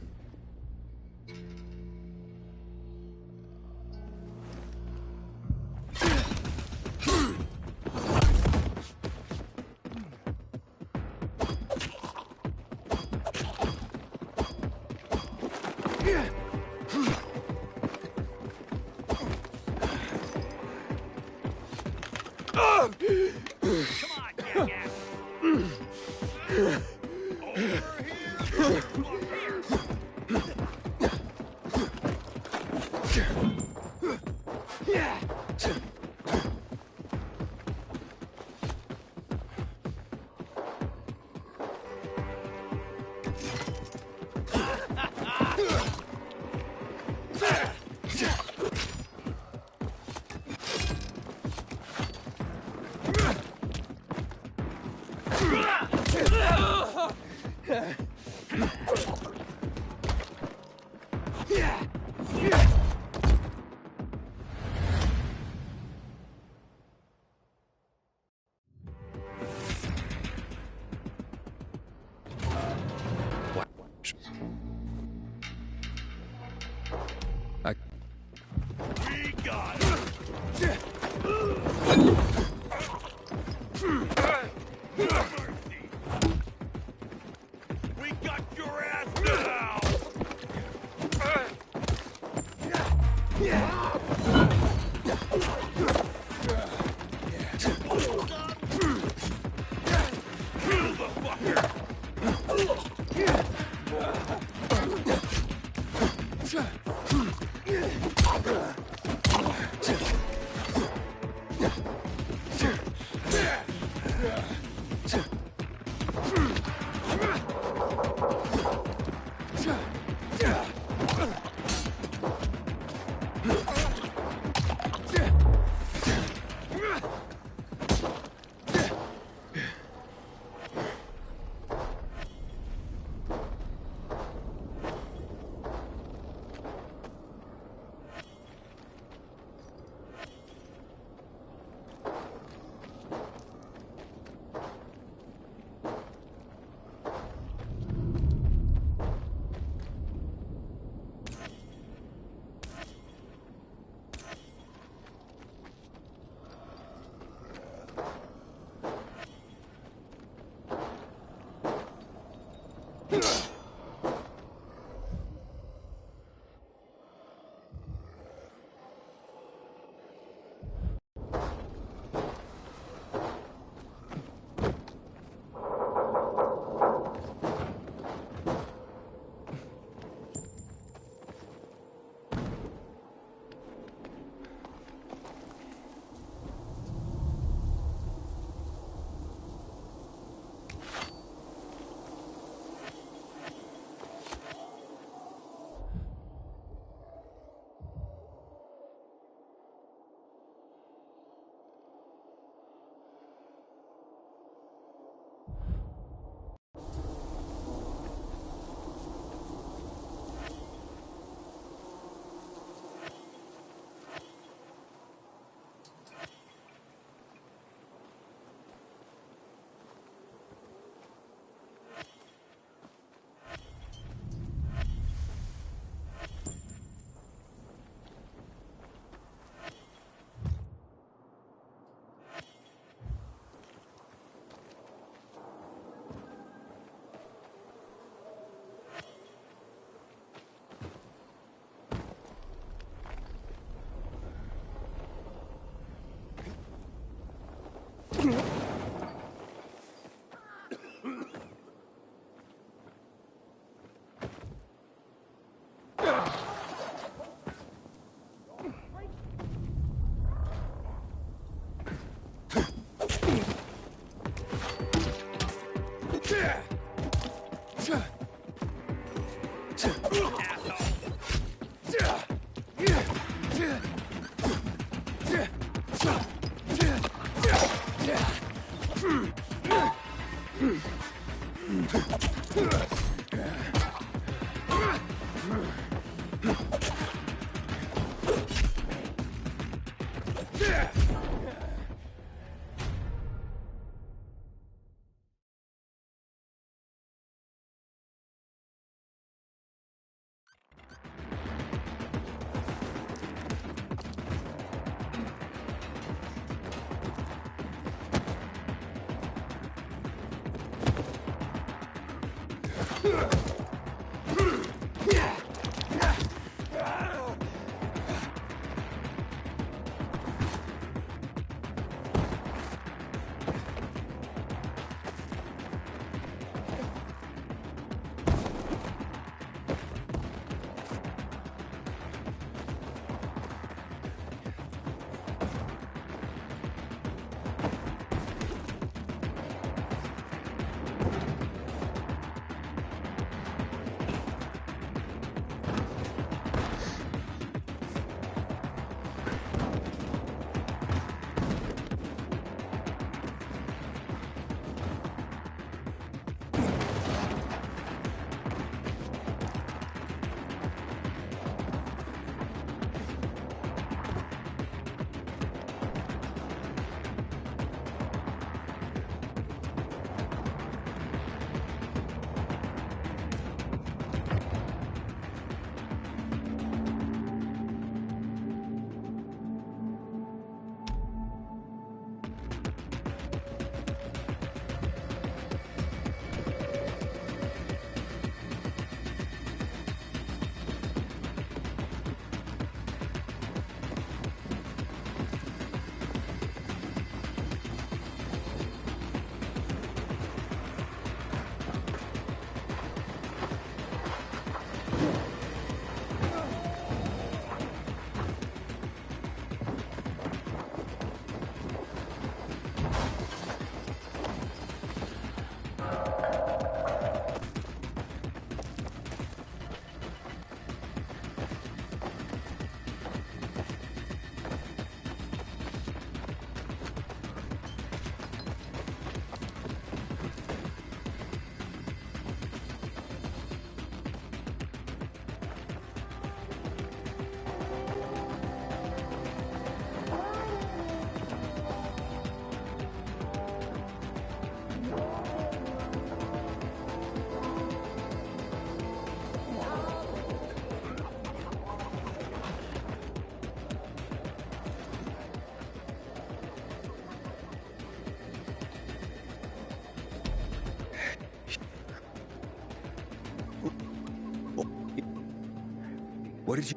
What did you...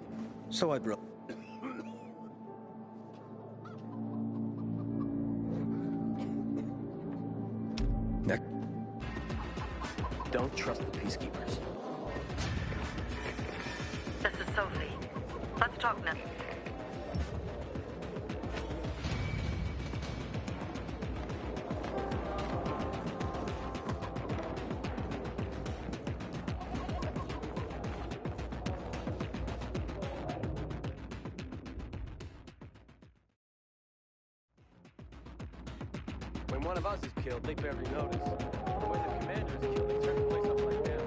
So I broke. Don't trust the peacekeepers. This is Sophie. Let's talk now. When one of us is killed, they barely notice. But when the commander is killed, they turn the place upside down.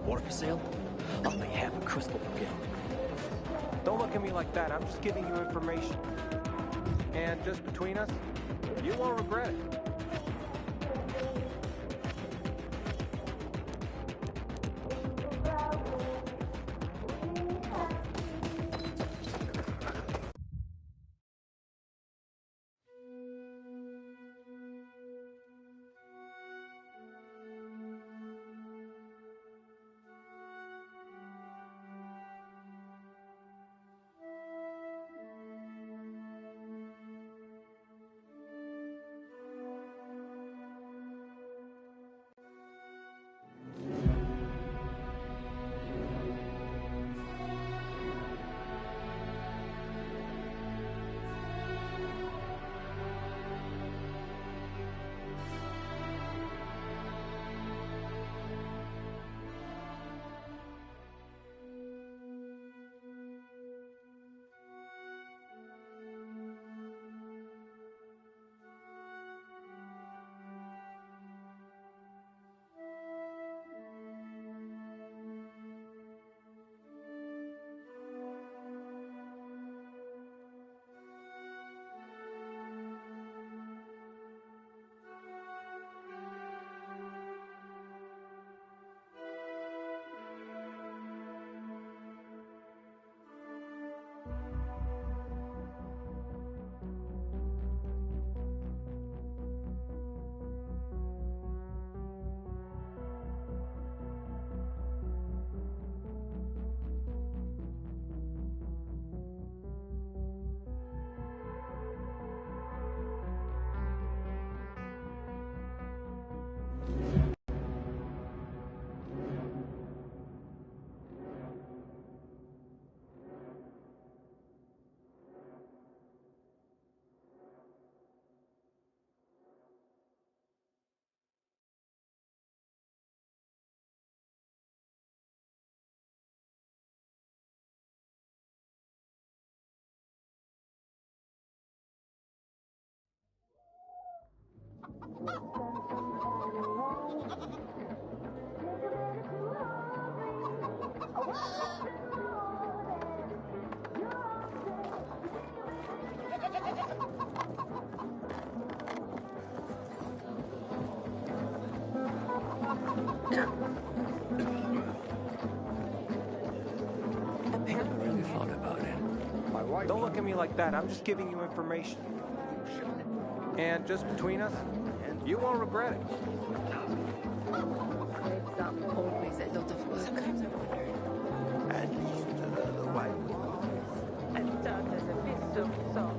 Water for sale? I'll pay half a crystal per gallon. Don't look at me like that. I'm just giving you information. And just between us, you won't regret it. Don't look at me like that. I'm just giving you information. And just between us, you won't regret it. At least the white one. And that is a piece of sock.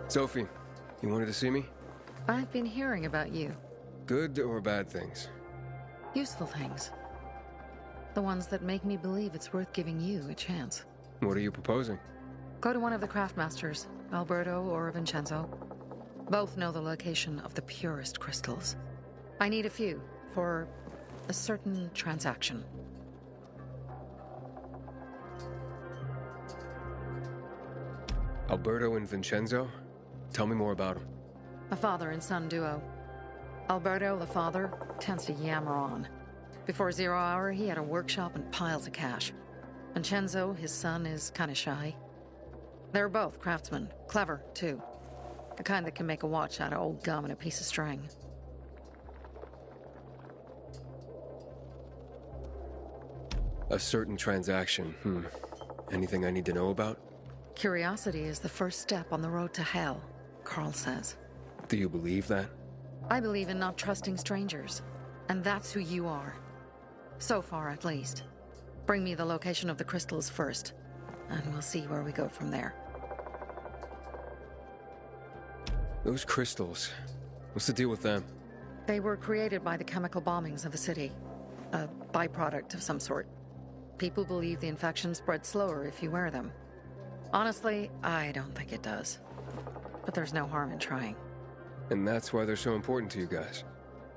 Sophie, you wanted to see me? I've been hearing about you. Good or bad things? Useful things. The ones that make me believe it's worth giving you a chance. What are you proposing? Go to one of the craftmasters, Alberto or Vincenzo. Both know the location of the purest crystals. I need a few for a certain transaction. Alberto and Vincenzo? Tell me more about them. A father and son duo. Alberto, the father, tends to yammer on. Before 0 hour, he had a workshop and piles of cash. Vincenzo, his son, is kinda shy. They're both craftsmen. Clever, too. The kind that can make a watch out of old gum and a piece of string. A certain transaction, Anything I need to know about? Curiosity is the first step on the road to hell, Carl says. Do you believe that? I believe in not trusting strangers, and that's who you are. So far, at least. Bring me the location of the crystals first, and we'll see where we go from there. Those crystals, what's the deal with them? They were created by the chemical bombings of the city. A byproduct of some sort. People believe the infection spreads slower if you wear them. Honestly, I don't think it does. But there's no harm in trying. And that's why they're so important to you guys?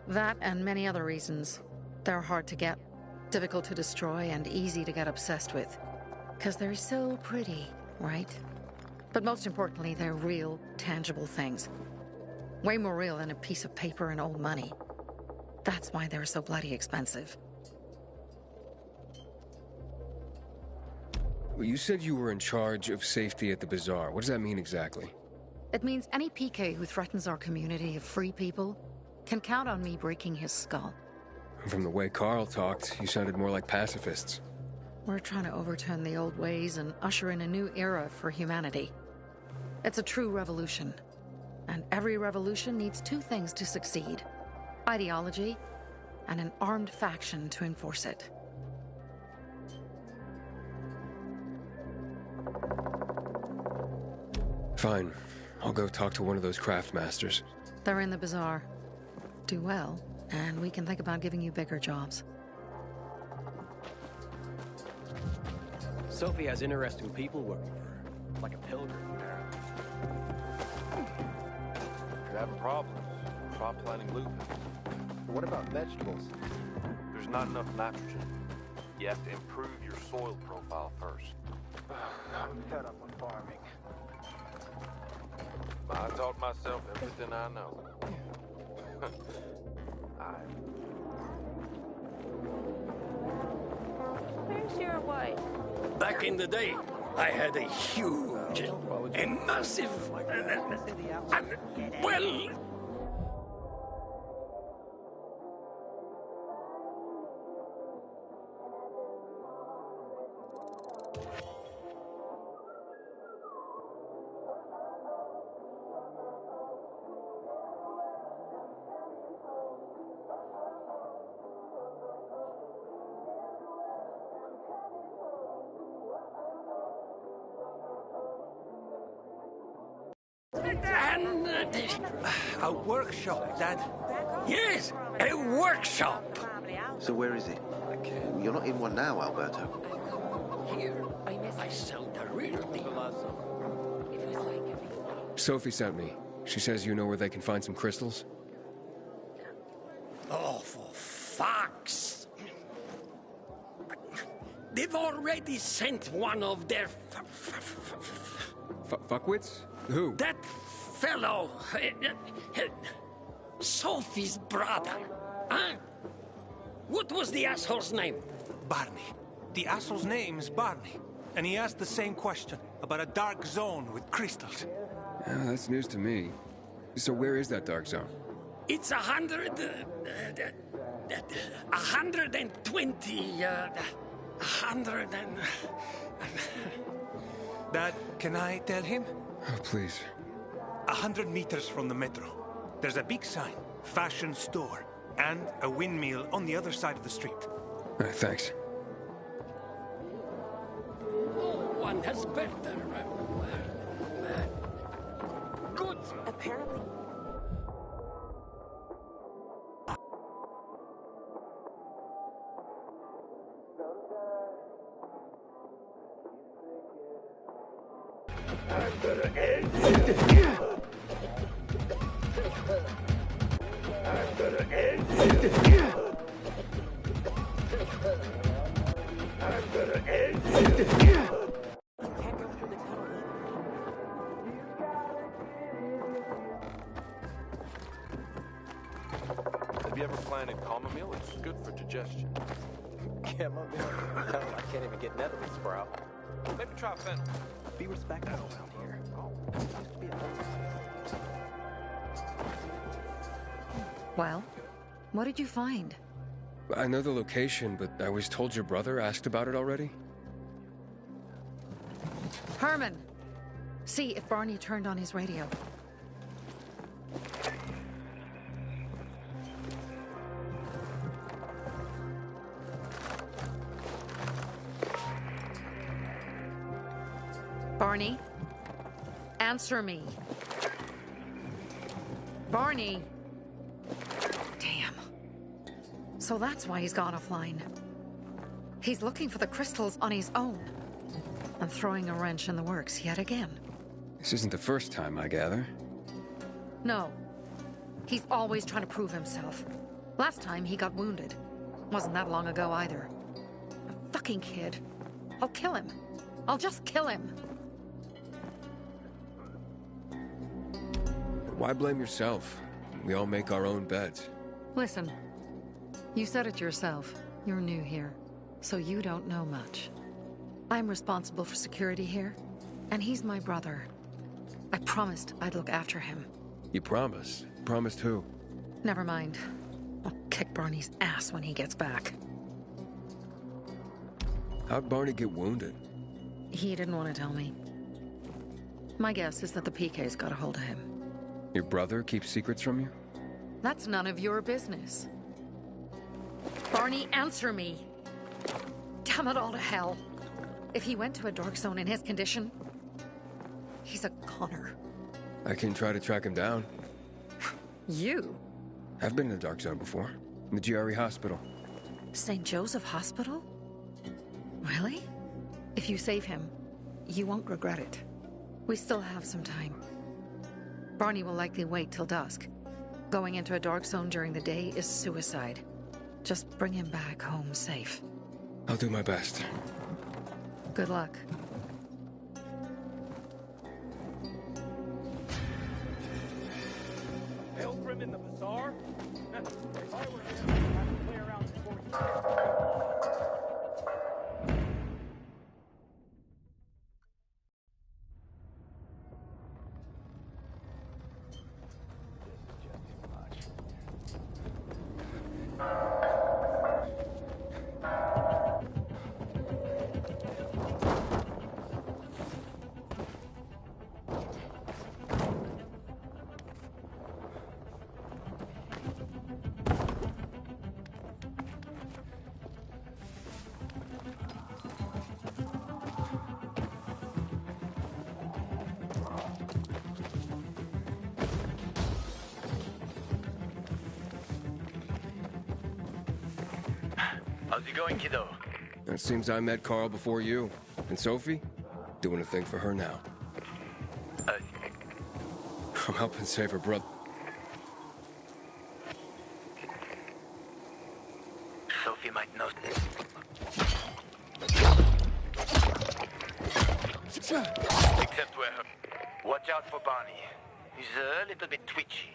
That and many other reasons. They're hard to get. Difficult to destroy and easy to get obsessed with. Because they're so pretty, right? But most importantly, they're real, tangible things. Way more real than a piece of paper and old money. That's why they're so bloody expensive. Well, you said you were in charge of safety at the bazaar. What does that mean exactly? It means any PK who threatens our community of free people can count on me breaking his skull. From the way Carl talked, you sounded more like pacifists. We're trying to overturn the old ways and usher in a new era for humanity. It's a true revolution. And every revolution needs two things to succeed: ideology and an armed faction to enforce it. Fine. I'll go talk to one of those craft masters. They're in the bazaar. Do well, and we can think about giving you bigger jobs. Sophie has interesting people working for her. Like a pilgrim, apparently. If you're having problems, try planting lupin. What about vegetables? There's not enough nitrogen. You have to improve your soil profile first. I'm fed up with farming. I taught myself everything I know. Where's your wife? Back in the day, I had a huge, a massive, well... A workshop, Dad. Yes, a workshop. So where is it? You're not in one now, Alberto. Here, I sell the real deal. Sophie sent me. She says you know where they can find some crystals? Oh, for fuck's... They've already sent one of their... Fuckwits? Who? That fellow... Sophie's brother. Huh? What was the asshole's name? Barney. The asshole's name's Barney. And he asked the same question about a dark zone with crystals. That's news to me. So where is that dark zone? It's 120... Dad, can I tell him? Oh, please. 100 meters from the metro. There's a big sign, fashion store, and a windmill on the other side of the street. Thanks. No one has better. Good. Apparently. I'm gonna end you. I'm gonna end you. I'm gonna end you. Have you ever planted chamomile? It's good for digestion. Chamomile? Hell, I can't even get nettle sprout. Maybe try fennel. Be respectful around here. Used to be a Well, what did you find? I know the location, but I was told your brother asked about it already? Herman! See if Barney turned on his radio. Barney? Answer me. Barney! Damn. So that's why he's gone offline. He's looking for the crystals on his own. And throwing a wrench in the works yet again. This isn't the first time, I gather. No. He's always trying to prove himself. Last time he got wounded. Wasn't that long ago either. fucking kid. I'll kill him. I'll just kill him. Why blame yourself? We all make our own beds. Listen, you said it yourself. You're new here, so you don't know much. I'm responsible for security here, and he's my brother. I promised I'd look after him. You promised? Promised who? Never mind. I'll kick Barney's ass when he gets back. How'd Barney get wounded? He didn't want to tell me. My guess is that the PK's got a hold of him. Your brother keeps secrets from you? That's none of your business. Barney, answer me! Damn it all to hell. If he went to a dark zone in his condition, he's a goner. I can try to track him down. You? I've been in the dark zone before. In the GRE hospital. St. Joseph Hospital? Really? If you save him, you won't regret it. We still have some time. Barney will likely wait till dusk. Going into a dark zone during the day is suicide. Just bring him back home safe. I'll do my best. Good luck. Pilgrim in the bazaar? If I were him, I'd play around before you. How's it going, kiddo? It seems I met Carl before you. And Sophie? Doing a thing for her now. I'm helping save her brother. Sophie might know. Except where her. Watch out for Barney. He's a little bit twitchy.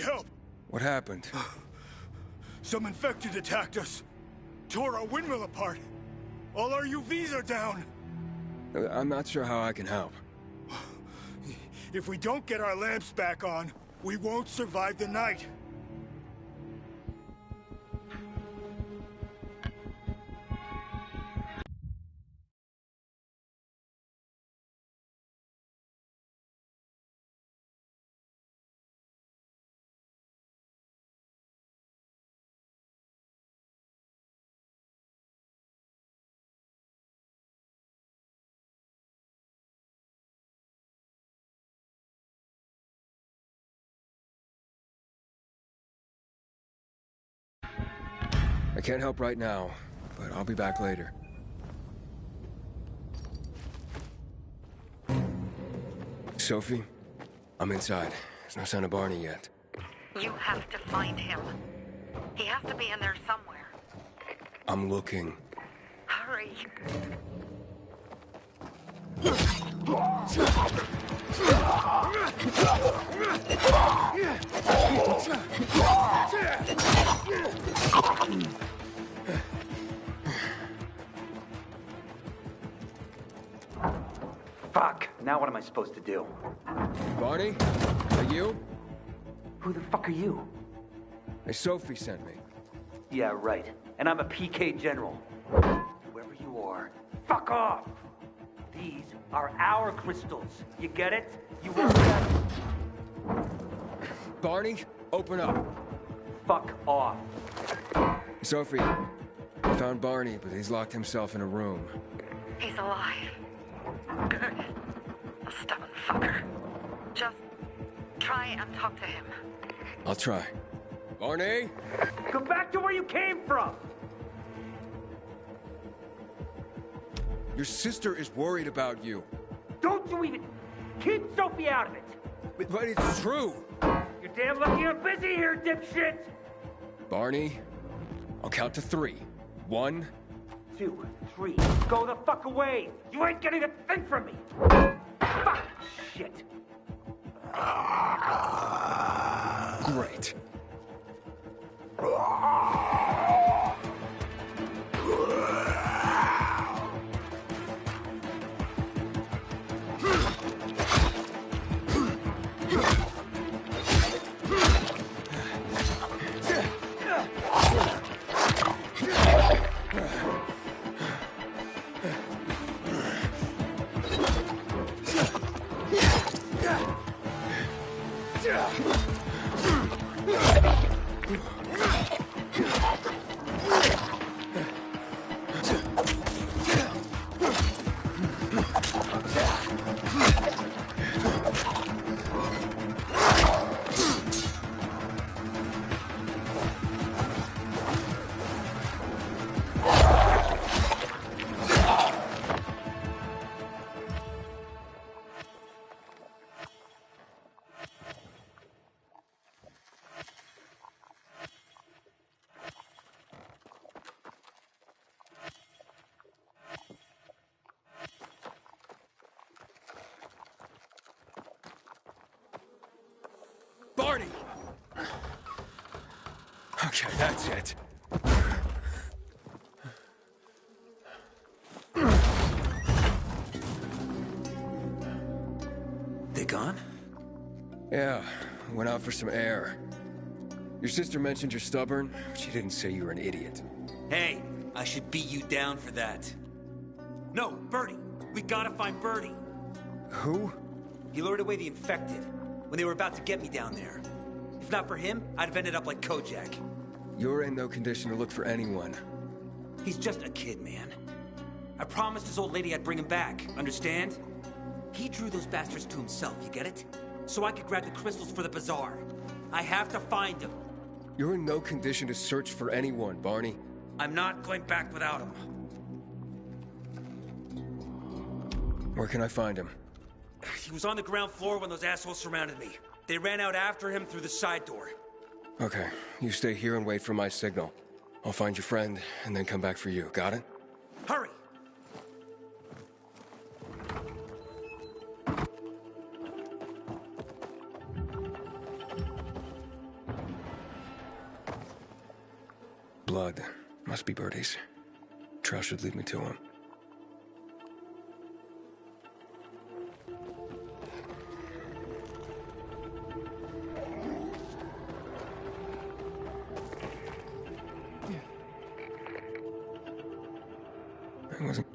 help. What happened? Some infected attacked us. Tore our windmill apart. All our UVs are down. I'm not sure how I can help. If we don't get our lamps back on, we won't survive the night. I can't help right now, but I'll be back later. Sophie, I'm inside. There's no sign of Barney yet. You have to find him. He has to be in there somewhere. I'm looking. Hurry. Fuck. Now what am I supposed to do? Barney? Are you? Who the fuck are you? Hey, Sophie sent me. Yeah, right. And I'm a PK general. Whoever you are, fuck off! These are our crystals. You get it? You won't get it. Barney, open up. Fuck off. Sophie, I found Barney, but he's locked himself in a room. He's alive. Good. A stubborn fucker. Just try and talk to him. I'll try. Barney? Go back to where you came from! Your sister is worried about you. Don't you even... Keep Sophie out of it! But it's true! You're damn lucky I'm busy here, dipshit! Barney, I'll count to 3. 1, 2, 3. Go the fuck away! You ain't getting a thing from me! Fuck! Shit! Great. Barney! Okay, that's it. They gone? Yeah, went out for some air. Your sister mentioned you're stubborn. She didn't say you were an idiot. Hey, I should beat you down for that. No, Bertie. We gotta find Bertie. Who? He lured away the infected when they were about to get me down there. If not for him, I'd have ended up like Kojak. You're in no condition to look for anyone. He's just a kid, man. I promised his old lady I'd bring him back, understand? He drew those bastards to himself, you get it? So I could grab the crystals for the bazaar. I have to find him. You're in no condition to search for anyone, Barney. I'm not going back without him. Where can I find him? He was on the ground floor when those assholes surrounded me. They ran out after him through the side door. Okay, you stay here and wait for my signal. I'll find your friend and then come back for you. Got it? Hurry! blood. Must be Birdie's. Trail should lead me to him. I wasn't...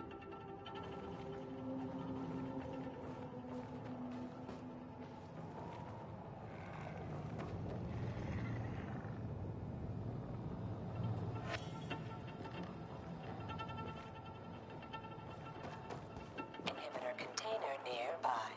Inhibitor container nearby.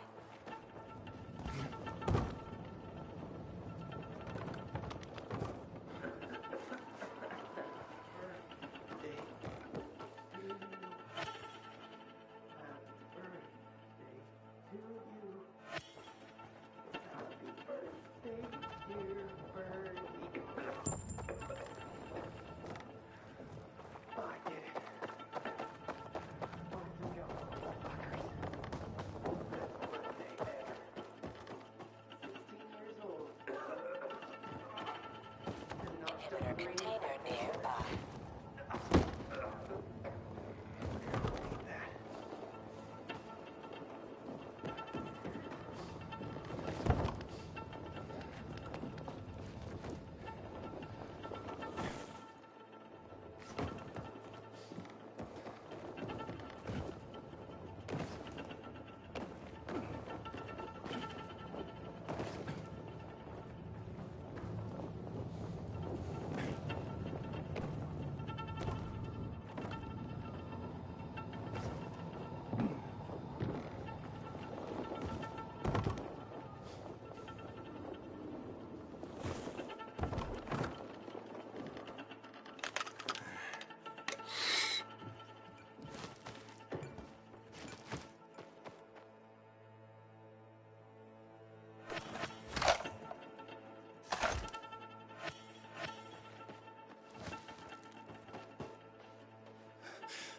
Inhibitor container nearby.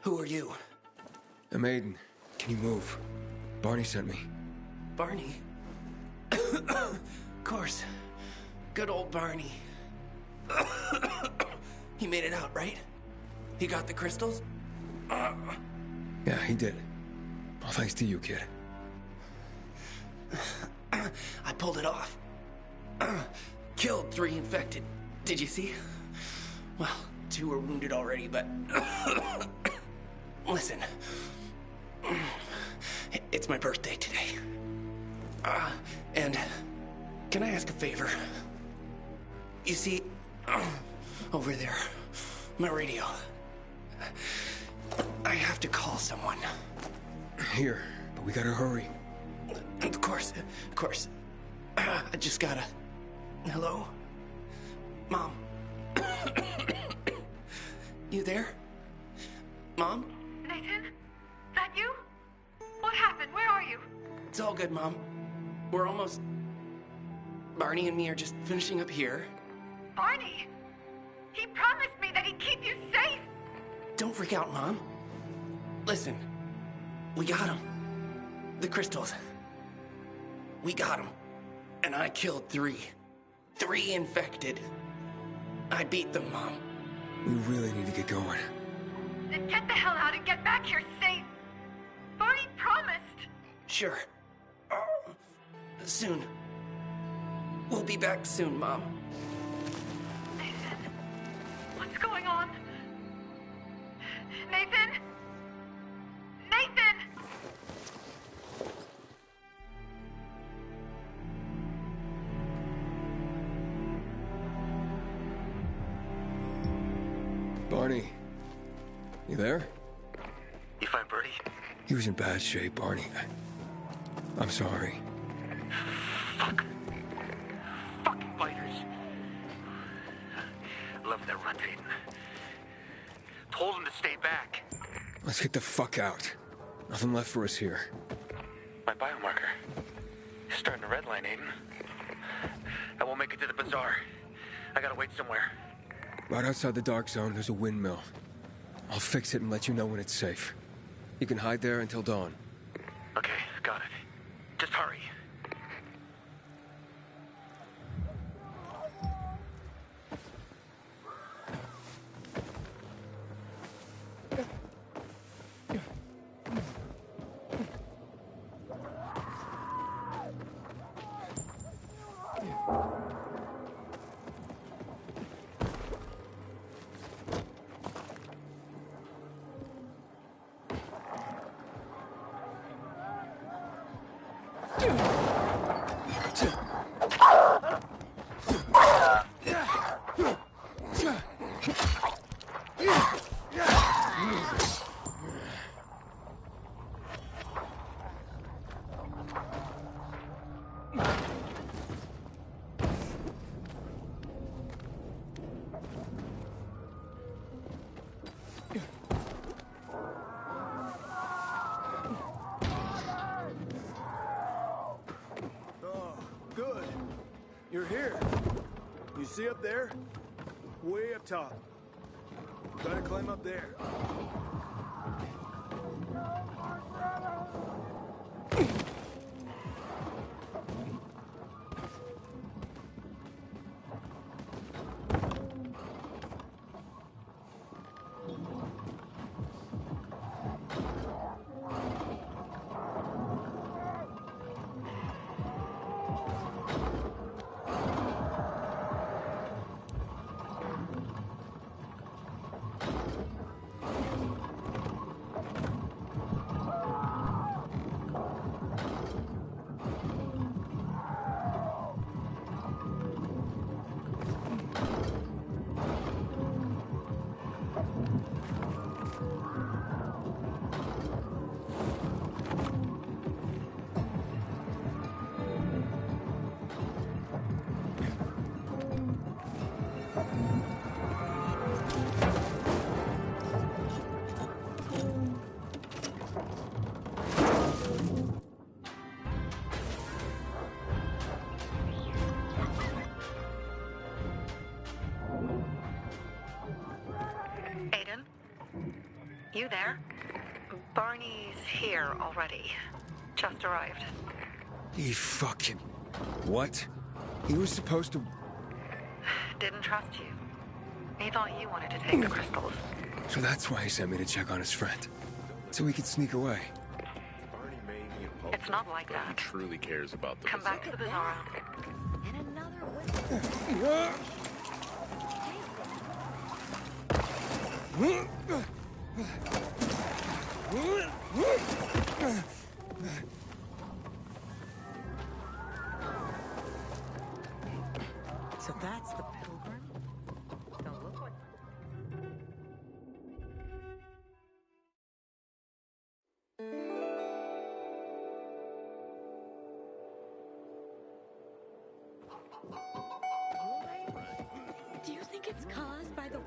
Who are you? I'm Aiden. Can you move? Barney sent me. Barney? Of course. Good old Barney. He made it out, right? He got the crystals? Yeah, he did. All thanks to you, kid. I pulled it off. Killed 3 infected. Did you see? Well, 2 were wounded already, but... Listen. It's my birthday today. And can I ask a favor? You see, over there, my radio. I have to call someone. Here, but we gotta hurry. Of course. I just gotta... Hello? Mom? You there? Mom? Nathan? That you? What happened? Where are you? It's all good, Mom. We're almost... Barney and me are just finishing up here. Barney! He promised me that he'd keep you safe! Don't freak out, Mom. Listen. We got him. The crystals. We got him. And I killed 3. 3 infected. I beat them, Mom. We really need to get going. Then get the hell out and get back here safe! Barney promised! Sure. Soon. We'll be back soon, Mom. Nathan, what's going on? Nathan? Nathan! Barney, you there? You find Birdie? He was in bad shape, Barney. I'm sorry. Fuck. Fucking fighters. Love that run, Aiden. Told him to stay back. Let's get the fuck out. Nothing left for us here. My biomarker. He's starting to redline, Aiden. I won't make it to the bazaar. I gotta wait somewhere. Right outside the dark zone, there's a windmill. I'll fix it and let you know when it's safe. You can hide there until dawn. Okay, got it. Just hurry. Good. You're here. You see up there? Way up top. Gotta climb up there. You there? Barney's here already. Just arrived. He fucking... What? He was supposed to... Didn't trust you. He thought you wanted to take the crystals. So that's why he sent me to check on his friend. So he could sneak away. Barney may be in It's not like that. He truly cares about the Come back to the bazaar. And another So that's the pilgrim? Don't look like... Do you think it's caused by the...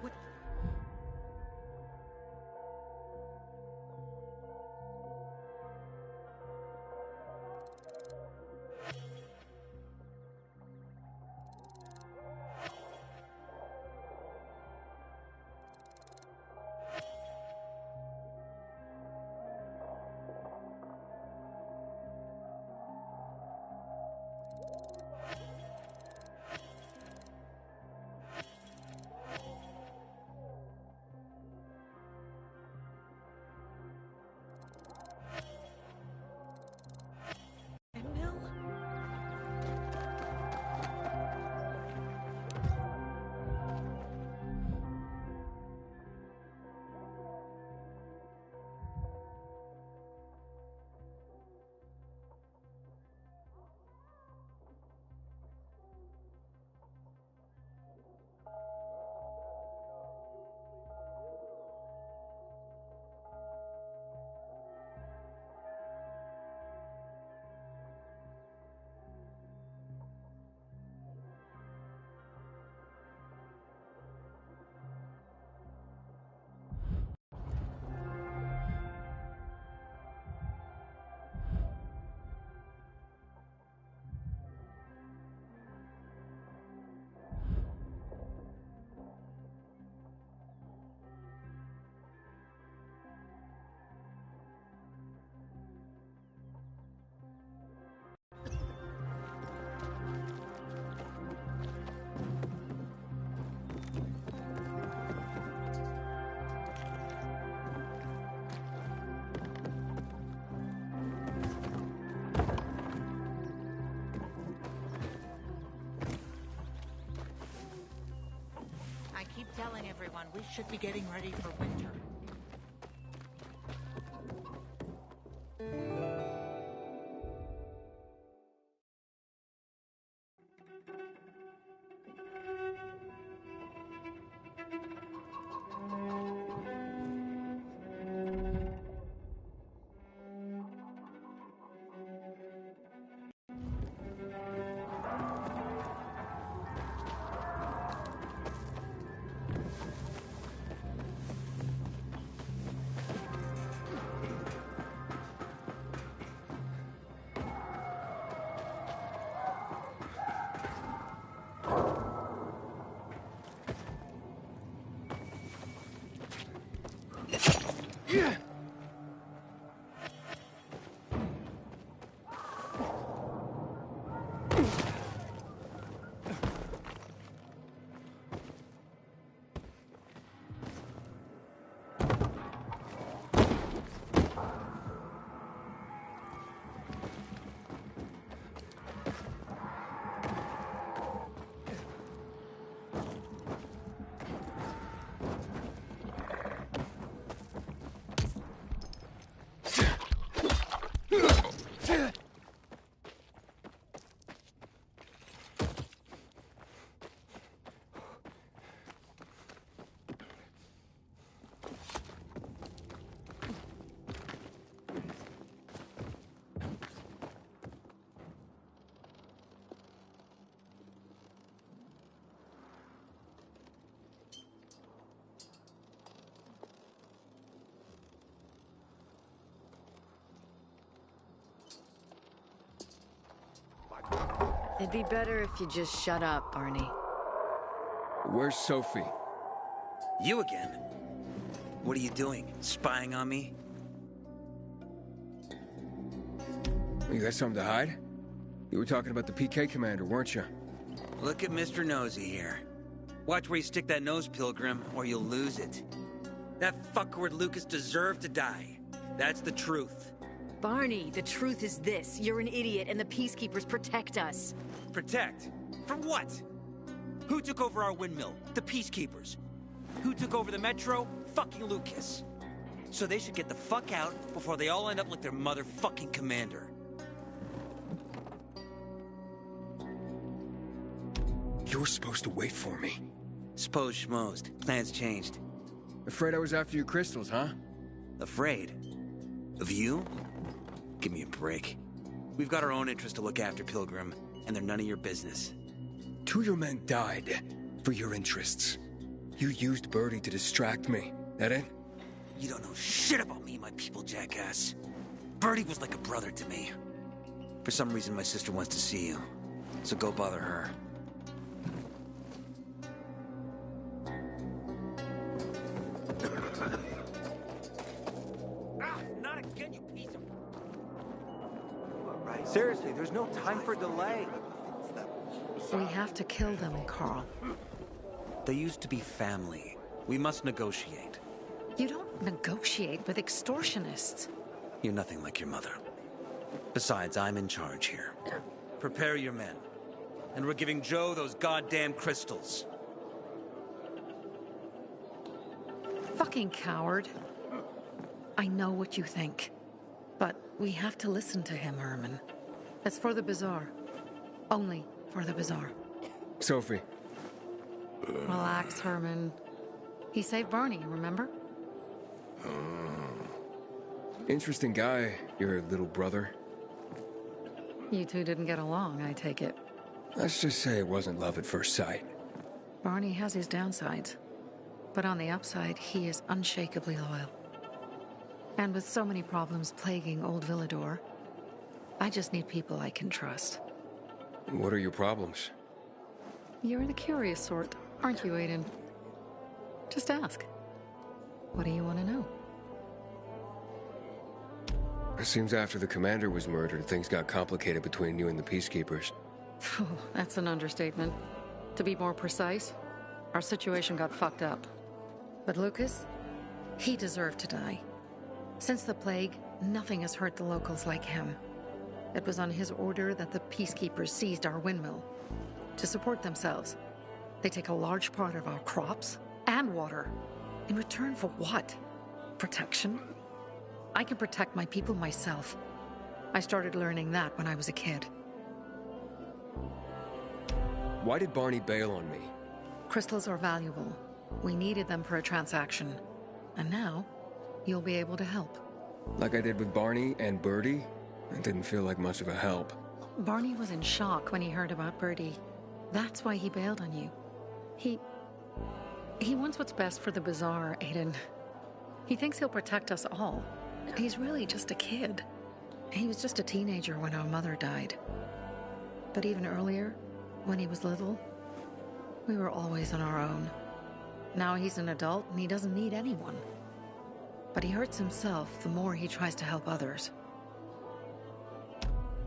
I keep telling everyone we should be getting ready for winter. It'd be better if you just shut up, Barney. Where's Sophie? You again? What are you doing? Spying on me? You got something to hide? You were talking about the PK commander, weren't you? Look at Mr. Nosy here. Watch where you stick that nose, Pilgrim, or you'll lose it. That fuckward Lucas deserved to die. That's the truth. Barney, the truth is this. You're an idiot and the Peacekeepers protect us. Protect? From what? Who took over our windmill? The Peacekeepers. Who took over the Metro? Fucking Lucas. So they should get the fuck out before they all end up like their motherfucking commander. You were supposed to wait for me. Suppose schmozed. Plans changed. Afraid I was after your crystals, huh? Afraid? Of you? Give me a break. We've got our own interests to look after, Pilgrim, and they're none of your business. 2 of your men died for your interests. You used Birdie to distract me. That it? You don't know shit about me and my people, jackass. Birdie was like a brother to me. For some reason, my sister wants to see you, so go bother her. Not again, you piece of... Seriously, there's no time for delay. We have to kill them, Carl. They used to be family. We must negotiate. You don't negotiate with extortionists. You're nothing like your mother. Besides, I'm in charge here. Prepare your men. And we're giving Joe those goddamn crystals. Fucking coward. I know what you think. But we have to listen to him, Herman. It's for the Bazaar. Only for the Bazaar. Sophie. Relax, Herman. He saved Barney, remember? Interesting guy, your little brother. You two didn't get along, I take it. Let's just say it wasn't love at first sight. Barney has his downsides. But on the upside, he is unshakably loyal. And with so many problems plaguing Old Villador, I just need people I can trust. What are your problems? You're the curious sort, aren't you, Aiden? Just ask. What do you want to know? It seems after the commander was murdered, things got complicated between you and the Peacekeepers. Oh, that's an understatement. To be more precise, our situation got fucked up. But Lucas, he deserved to die. Since the plague, nothing has hurt the locals like him. It was on his order that the Peacekeepers seized our windmill. To support themselves, they take a large part of our crops and water. In return for what? Protection? I can protect my people myself. I started learning that when I was a kid. Why did Barney bail on me? Crystals are valuable. We needed them for a transaction. And now, you'll be able to help. Like I did with Barney and Birdie? It didn't feel like much of a help. Barney was in shock when he heard about Birdie. That's why he bailed on you. He wants what's best for the Bazaar, Aiden. He thinks he'll protect us all. He's really just a kid. He was just a teenager when our mother died. But even earlier, when he was little, we were always on our own. Now he's an adult and he doesn't need anyone. But he hurts himself the more he tries to help others.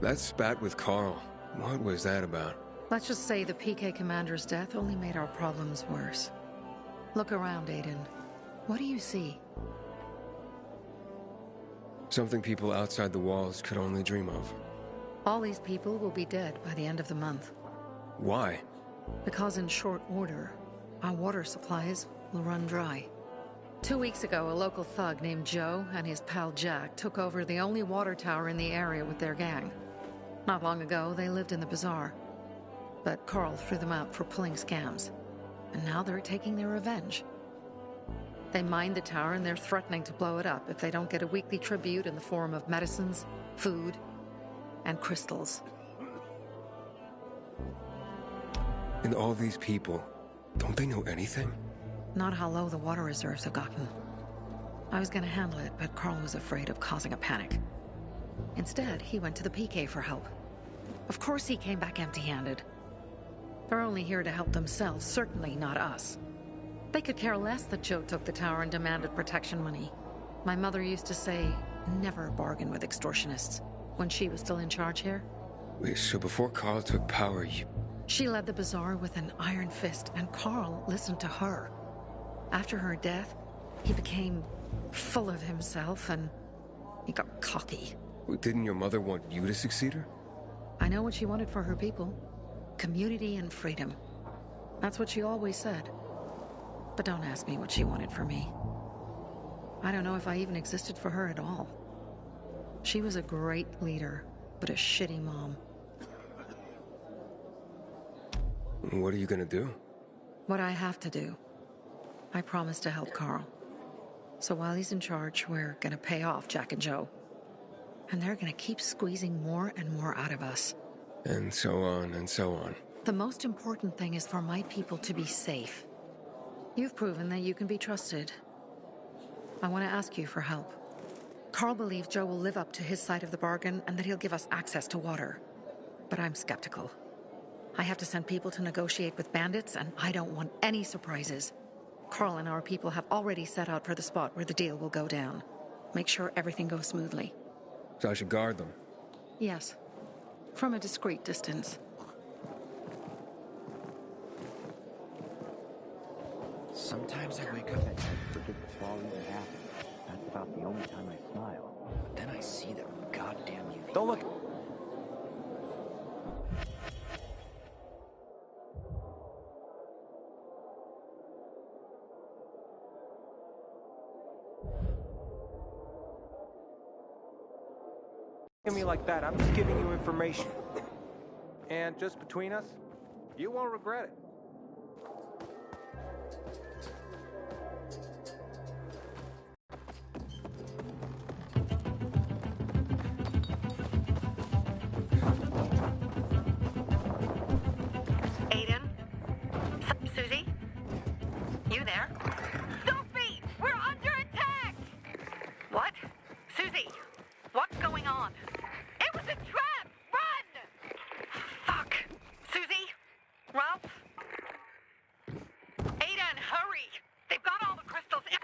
That spat with Carl, what was that about? Let's just say the PK commander's death only made our problems worse. Look around, Aiden. What do you see? Something people outside the walls could only dream of. All these people will be dead by the end of the month. Why? Because in short order, our water supplies will run dry. 2 weeks ago, a local thug named Joe and his pal Jack took over the only water tower in the area with their gang. Not long ago, they lived in the bazaar. But Carl threw them out for pulling scams. And now they're taking their revenge. They mined the tower and they're threatening to blow it up if they don't get a weekly tribute in the form of medicines, food, and crystals. And all these people, don't they know anything? Not how low the water reserves have gotten. I was gonna handle it, but Carl was afraid of causing a panic. Instead, he went to the PK for help. Of course he came back empty-handed. They're only here to help themselves, certainly not us. They could care less that Joe took the tower and demanded protection money. My mother used to say, never bargain with extortionists, when she was still in charge here. Wait, so before Carl took power, She led the bazaar with an iron fist, and Carl listened to her. After her death, he became full of himself, and he got cocky. Didn't your mother want you to succeed her? I know what she wanted for her people. Community and freedom. That's what she always said. But don't ask me what she wanted for me. I don't know if I even existed for her at all. She was a great leader, but a shitty mom. What are you gonna do? What I have to do. I promised to help Carl. So while he's in charge, we're gonna pay off Jack and Joe. And they're gonna keep squeezing more and more out of us. And so on and so on. The most important thing is for my people to be safe. You've proven that you can be trusted. I want to ask you for help. Carl believes Joe will live up to his side of the bargain and that he'll give us access to water. But I'm skeptical. I have to send people to negotiate with bandits, and I don't want any surprises. Carl and our people have already set out for the spot where the deal will go down. Make sure everything goes smoothly. So I should guard them? Yes. From a discreet distance. Sometimes I wake up at night and forget the fall even happened. That's about the only time I smile. But then I see them goddamn UV. Don't look. At me like that. I'm just giving you information. And just between us, you won't regret it. Aiden? Susie? You there? Sophie! We're under attack! What? Susie, what's going on? It was a trap! Run! Fuck! Susie? Ralph? Aiden, hurry! They've got all the crystals in...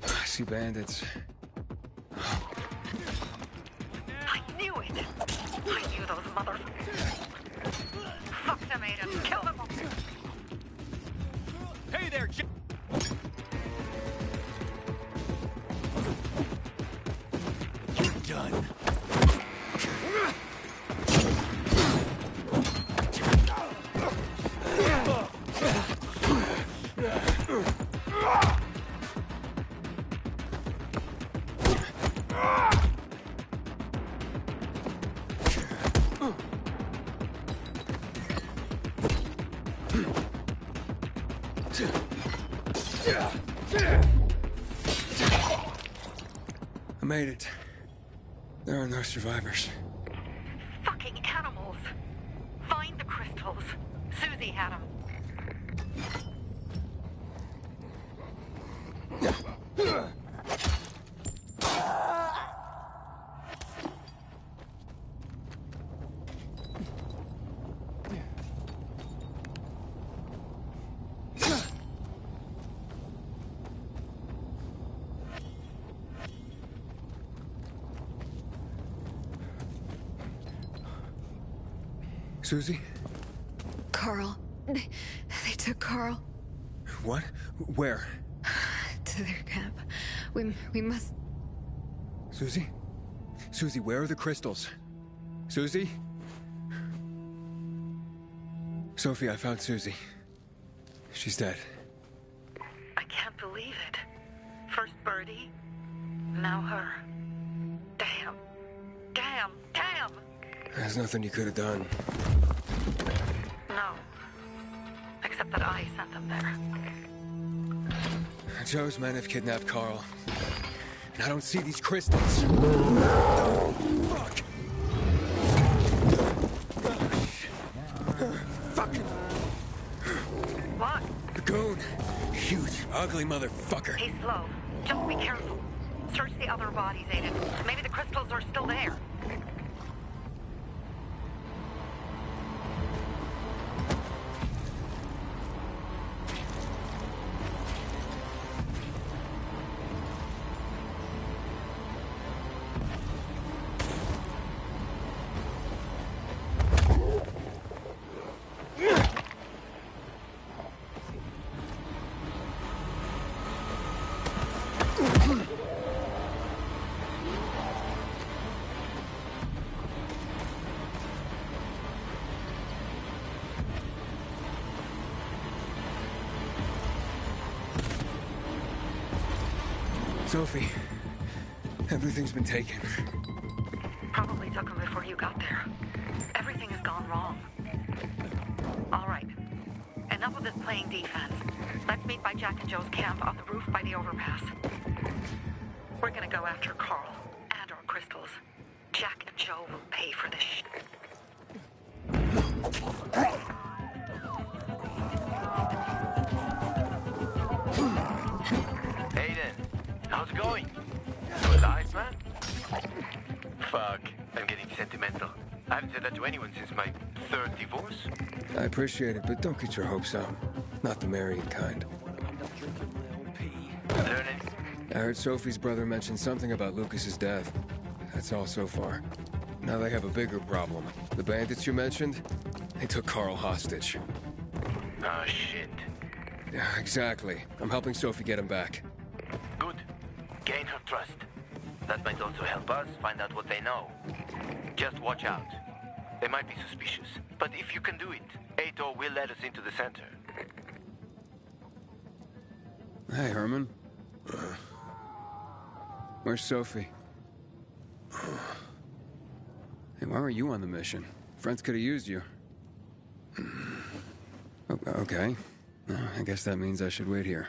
I see bandits. I knew it! I knew those mothers... Fuck them, Aiden! Kill them all! Hey there, You're done. I made it. There are no survivors. Fucking animals. Find the crystals. Susie had them. Susie? Carl. They took Carl What? Where? to their camp. We must... Susie? Susie, where are the crystals? Susie? Sophie, I found Susie. She's dead. I can't believe it. First Birdie, now her. Damn. Damn. Damn! There's nothing you could have done. No. Except that I sent them there. Joe's men have kidnapped Carl. And I don't see these crystals. Fuck! Fucking... What? The goon. Huge, ugly motherfucker. He's slow. Just be careful. Search the other bodies, Aiden. Maybe the crystals are still there. Sophie, everything's been taken. Probably took them before you got there. Everything has gone wrong. All right. Enough of this playing defense. Let's meet by Jack and Joe's camp on the roof by the overpass. We're gonna go after Carl and our crystals. Jack and Joe will pay for this shit. Aiden, how's it going? You alive, man? Fuck, I'm getting sentimental. I haven't said that to anyone since my third divorce. I appreciate it, but don't get your hopes up. Not the marrying kind. Learning? I heard Sophie's brother mention something about Lucas's death. That's all so far. Now they have a bigger problem. The bandits you mentioned, they took Carl hostage. Oh, shit. Yeah, exactly. I'm helping Sophie get him back. Good. Gain her trust. That might also help us find out what they know. Just watch out. They might be suspicious. But if you can do it, Ato will let us into the center. Hey, Herman. Where's Sophie? Hey, why were you on the mission? Friends could have used you. Okay. I guess that means I should wait here.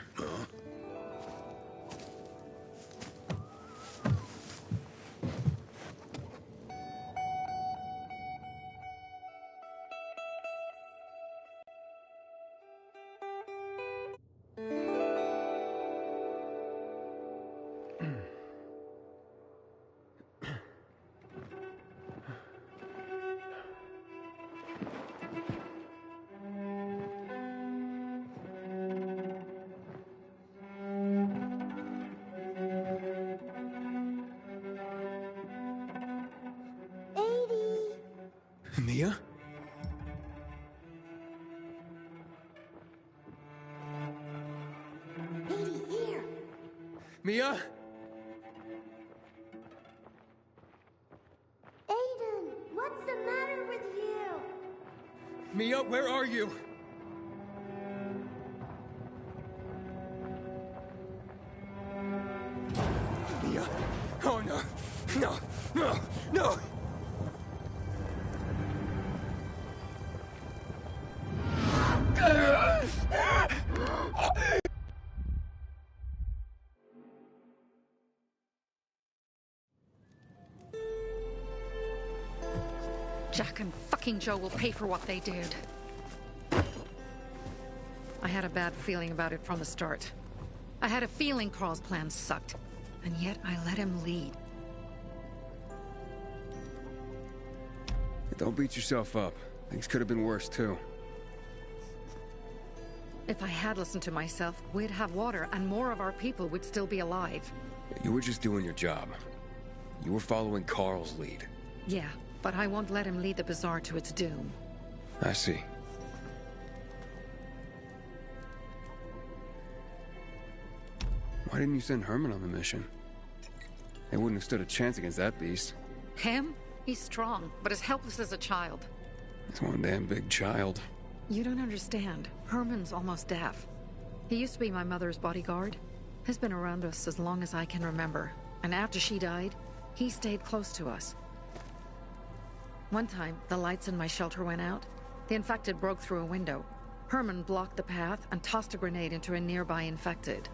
Mia? Here. Mia? Aiden, what's the matter with you? Mia, where are you? Mia? Oh no! No! No! No! Jack and fucking Joe will pay for what they did. I had a bad feeling about it from the start. I had a feeling Carl's plan sucked, and yet I let him lead. Don't beat yourself up. Things could have been worse, too. If I had listened to myself, we'd have water, and more of our people would still be alive. You were just doing your job. You were following Carl's lead. Yeah, but I won't let him lead the Bazaar to its doom. I see. Why didn't you send Herman on the mission? They wouldn't have stood a chance against that beast. Him? He's strong, but as helpless as a child. He's one damn big child. You don't understand. Herman's almost deaf. He used to be my mother's bodyguard. He's been around us as long as I can remember. And after she died, he stayed close to us. One time, the lights in my shelter went out. The infected broke through a window. Herman blocked the path and tossed a grenade into a nearby infected.